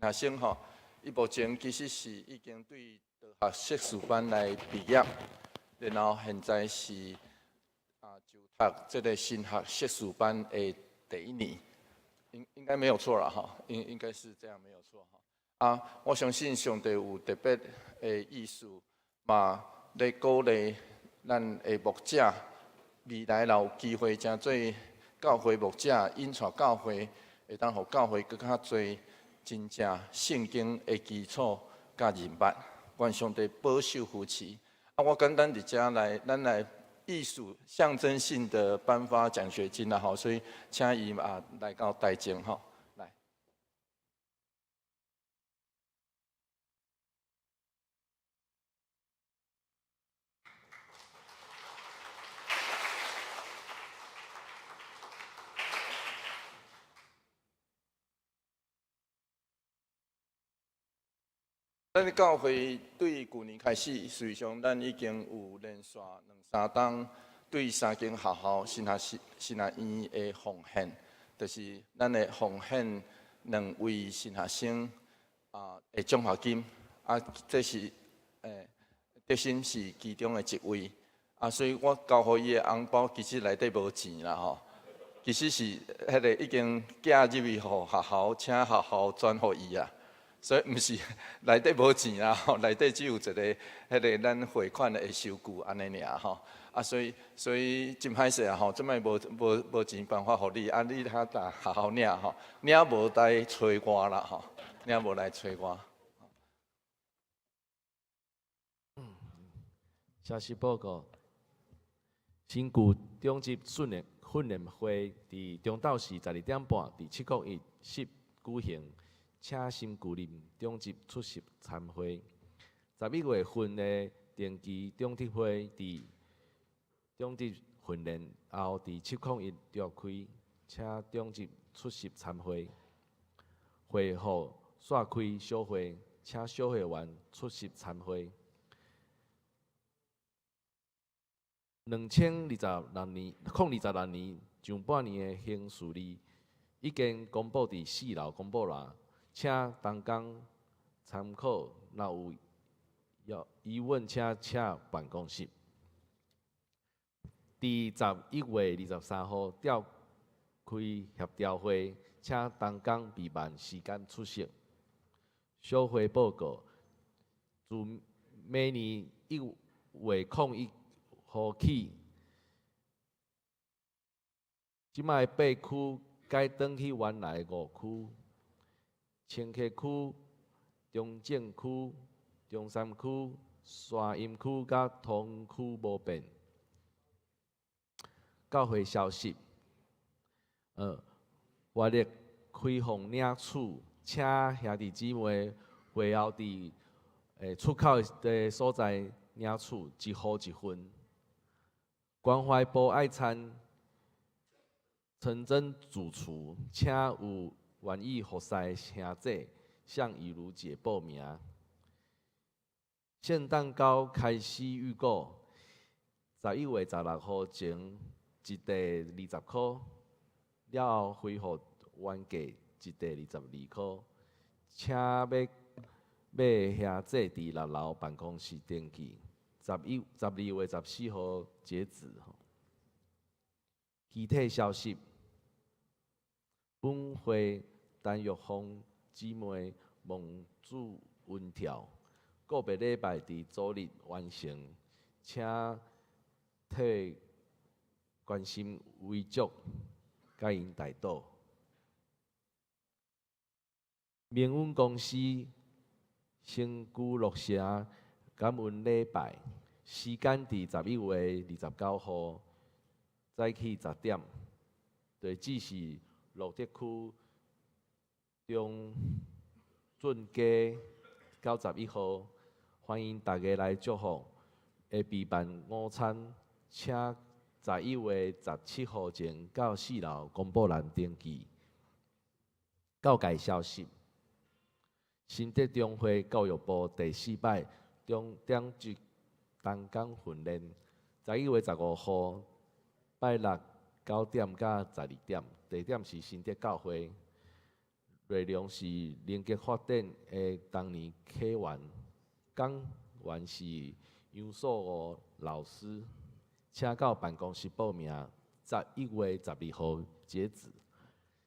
学生吼，伊目前其实是已经对大学硕士班来毕业，然后现在是就读这个新学硕士班的第1年，应该没有错了哈，应该是这样没有错哈。我相信上帝有特别的意思，嘛来鼓励咱的牧者，未来若有机会真做教会牧者，引带教会，会当互教会更较多真正圣经的基础甲人脉，愿上帝保守扶持。我简单伫遮来，咱来艺术象征性的颁发奖学金啦，吼，所以请伊来到台前吼。咱的教会对去年开始，实际上咱已经有连续2、3档对3间学校新学院的奉献，就是咱的奉献2位新学生的奖学金，这是德心是其中的一位，所以我交互伊的红包其实内底无钱啦吼，其实是迄个已经寄入去互学校，请学校转互伊啊。所以毋是内底无钱啦，吼，内底只有一个迄个咱汇款的收据安尼尔吼，所以真歹势啊吼，即摆无钱办法互你，你较大学校领吼，领无来找我啦吼，领无来找我。消息报告：新旧中级训练会伫中昼时12点半伫七国一室举行。请新旧林中级出席参会。11月份的定期中级会伫中级训练后伫701召开，请中级出席参会。会后煞开小会，请小会员出席参会。2026年上半年的行事历已经公布伫4楼公布啦。请同工参考，若有疑问，请办公室。伫11月23号召开协调会，请同工备办时间出席。小会报告：自每年1月01号起，即摆8区改转去原来5区。清溪区、中正区、中山区、山阴区甲同区无变。教会消息：活力开放领取，请兄弟姊妹会后伫出口的所在领取1号1份。关怀部爱餐陈真主厨，请有愿意服侍兄弟向怡如姐报名。圣诞糕开始预购，11月16号前一袋20块，了后恢复原价一袋22块。请要买兄弟伫6楼办公室登记，12月14号截止。具体消息。本会陈玉芳姊妹蒙主温条，个别礼拜伫周日完成，请替关心遗族甲因代祷。命运公司新居乐社感恩礼拜，时间伫11月29号早起10点，地址是乐德区中俊街91号，欢迎大家来祝福。会备办午餐，请11月17号前到4楼公布栏登记。教界消息：新德中会教育部第4摆中点级同工训练，11月15号拜六9点到12点。地点是新德教会，内容是连结发展的当年起源，讲员是杨素娥老师，请到办公室报名，11月12号截止。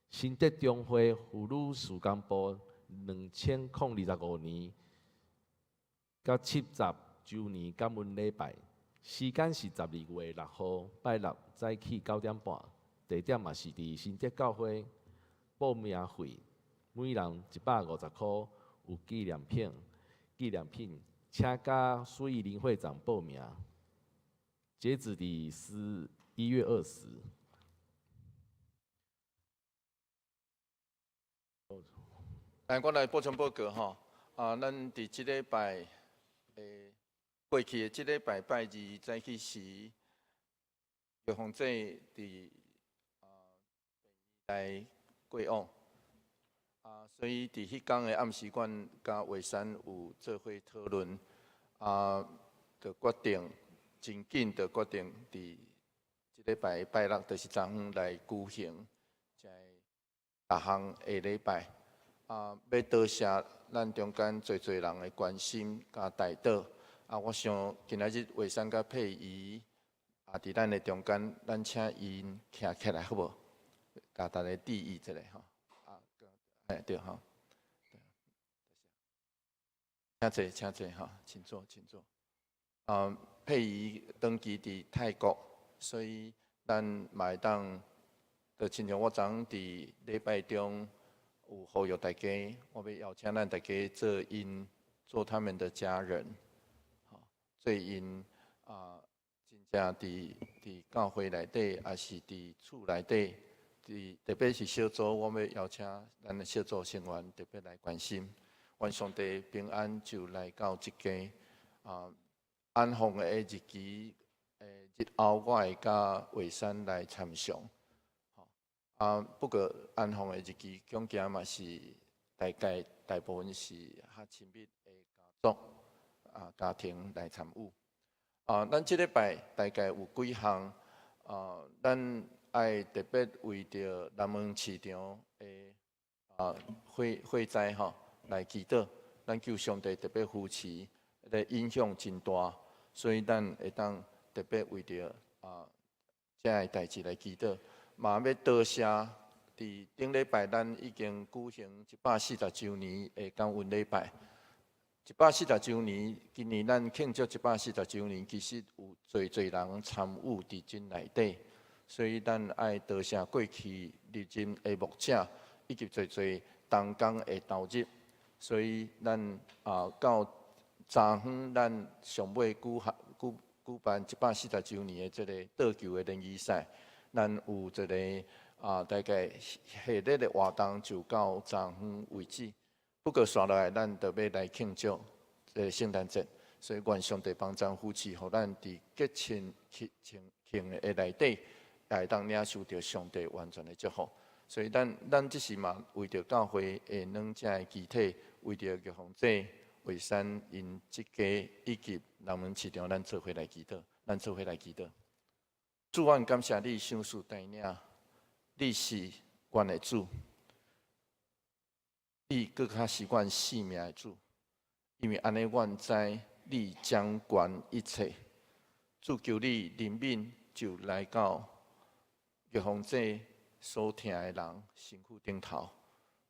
新德中会妇女事工部2025年甲70周年感恩礼拜，时间是12月6号拜六早起9点半。地点嘛是伫新德教会，报名费每人150块，有纪念品，请甲水林会长报名。截止伫11月20。我来补充报告吼，咱伫即礼拜过去的即礼拜拜二早起时，玉凤姐伫来过往，所以伫迄天的暗时，阮甲伟山有做伙讨论，就决定真紧，就决定伫即礼拜拜六，就是昨昏来举行，即个逐项下礼拜。要多谢咱中间侪人的关心甲带导。我想今仔日伟山甲佩仪伫咱的中间，咱请因徛起来好无？甲大家致意一下吼。对吼。请坐吼，请坐，请坐。佩仪长期伫泰国，所以咱嘛会当，就亲像我昨昏伫礼拜中有呼吁大家，我要邀请咱大家做他们的家人，做因真正伫教会内底，也是伫厝内底，特别是小组，我要邀请咱的小组成员特别来关心。愿上帝平安就来到即家。安放的日期，日后我会甲伟山来参详。不过安放的日期，恐惊嘛是大部分是较亲密的家族家庭来参与。咱即礼拜大概有几项，咱爱特别为着南门市场的会灾吼来祈祷，咱求上帝特别扶持，影响真大，所以咱会当特别为着这个代志来祈祷。嘛要多谢，伫顶礼拜咱已经举行140周年的感恩礼拜。140周年，今年咱庆祝140周年，其实有侪人参与伫真内底，所以咱爱多谢过去热心的牧者，以及侪同工的投入。所以咱到昨昏，咱上尾举办140周年的这个倒球的联谊赛，咱有一个大概系列的活动就到昨昏为止。不过续落来，咱就要来庆祝圣诞节，所以愿上帝帮助扶持，互咱伫节庆的内底，也会当领受到上帝完全的祝福。所以咱即时嘛，为着教会下两只的集体，为着玉皇姐、伟山因即家以及南门市场，咱做伙来祈祷。主，愿感谢你赏赐带领，你是阮的主。你更较是阮性命的主，因为安尼，阮知你掌管一切。主求你怜悯，就来到玉皇姐所疼的人身躯顶头。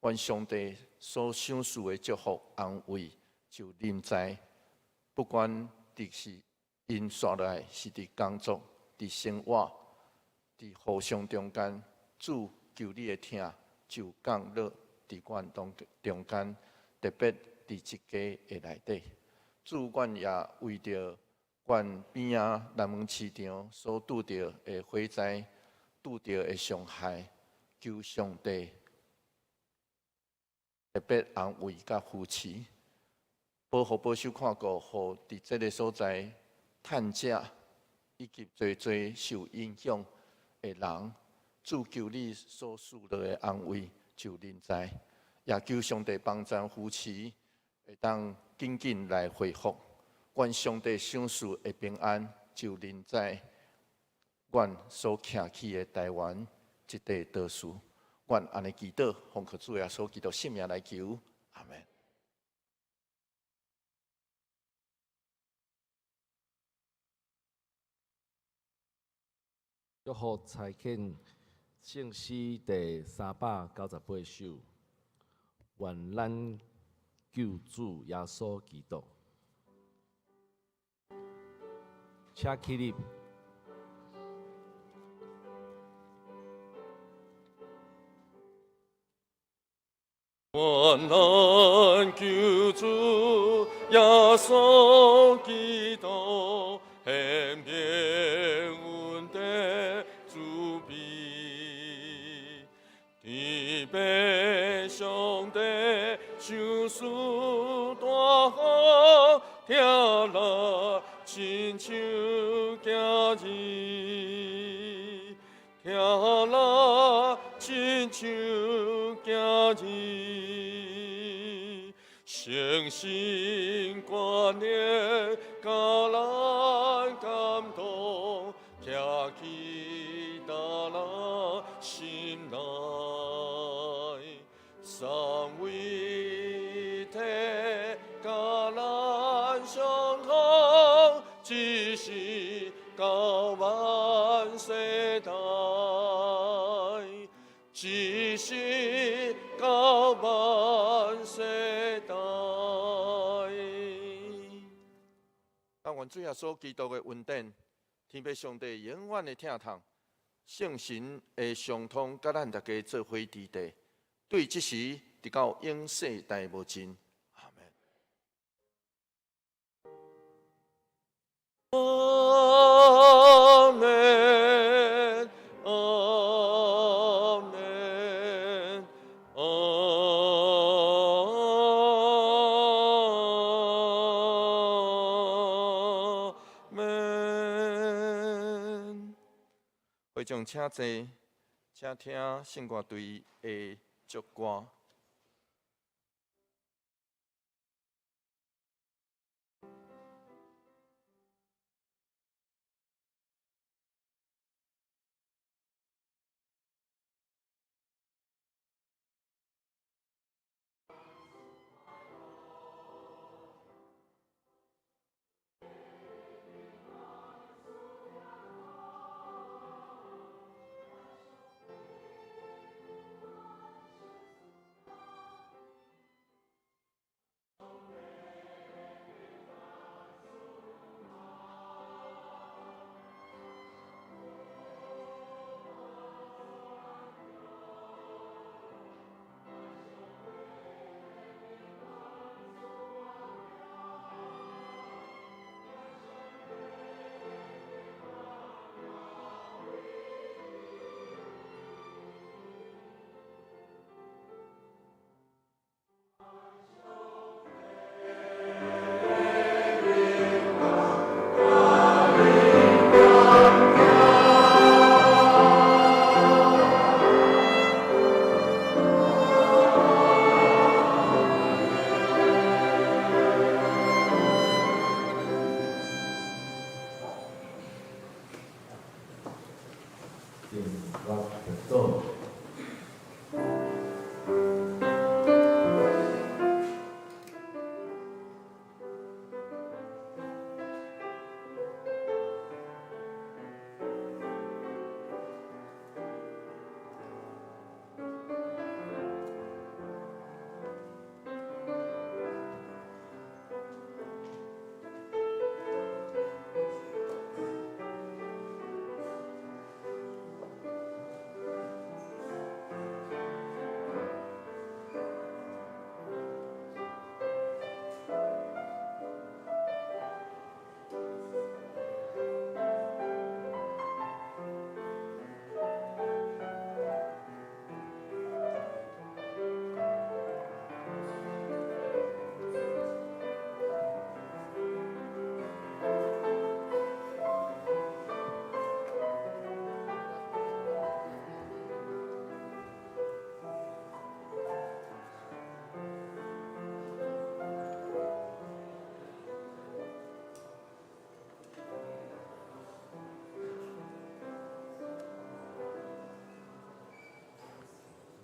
愿上帝所赏赐的祝福安慰，就临在，不管是因续来是伫工作、伫生活、伫互相中间，主求你的疼就降落伫阮中间，特别伫即家的内底。主，阮也为着阮边仔南门市场所拄着的火灾、拄着的伤害，求上帝特别安慰甲扶持，保护保守看顾，互伫这个所在趁者以及侪受影响的人，主求你所赐落的安慰就临在，也求上帝帮助扶持，会当紧来恢复。愿上帝赏赐的平安就临在阮所徛起的台湾这地岛屿。愿安尼祈祷，奉靠主耶稣基督圣名来求，阿门。约福差遣圣诗第398首，愿咱救主耶稣基督。请起立。愿咱救主耶稣基督，显明阮的主庇，天父上帝赏赐大好，听了亲像今日，听了亲像今日。意，诚心观念，甲咱感动，徛起咱心内，三位一体，甲咱相通，一是到万世代。一世到万世代。但愿主耶稣基督的恩典，天父上帝永远的疼痛，圣神的相通，甲咱大家做伙伫地，对即时直到永世代无尽。阿门。阿门。阿门。阿门。会众请坐，请听圣歌队的祝歌。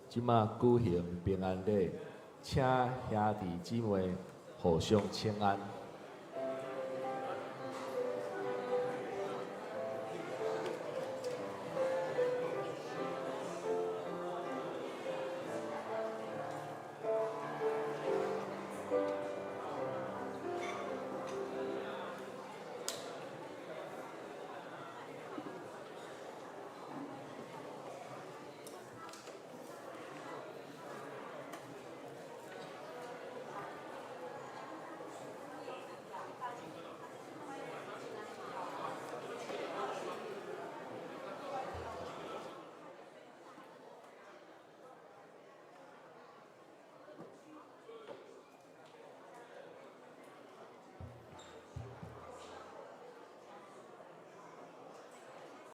即马举行平安礼，请兄弟姊妹互相请安。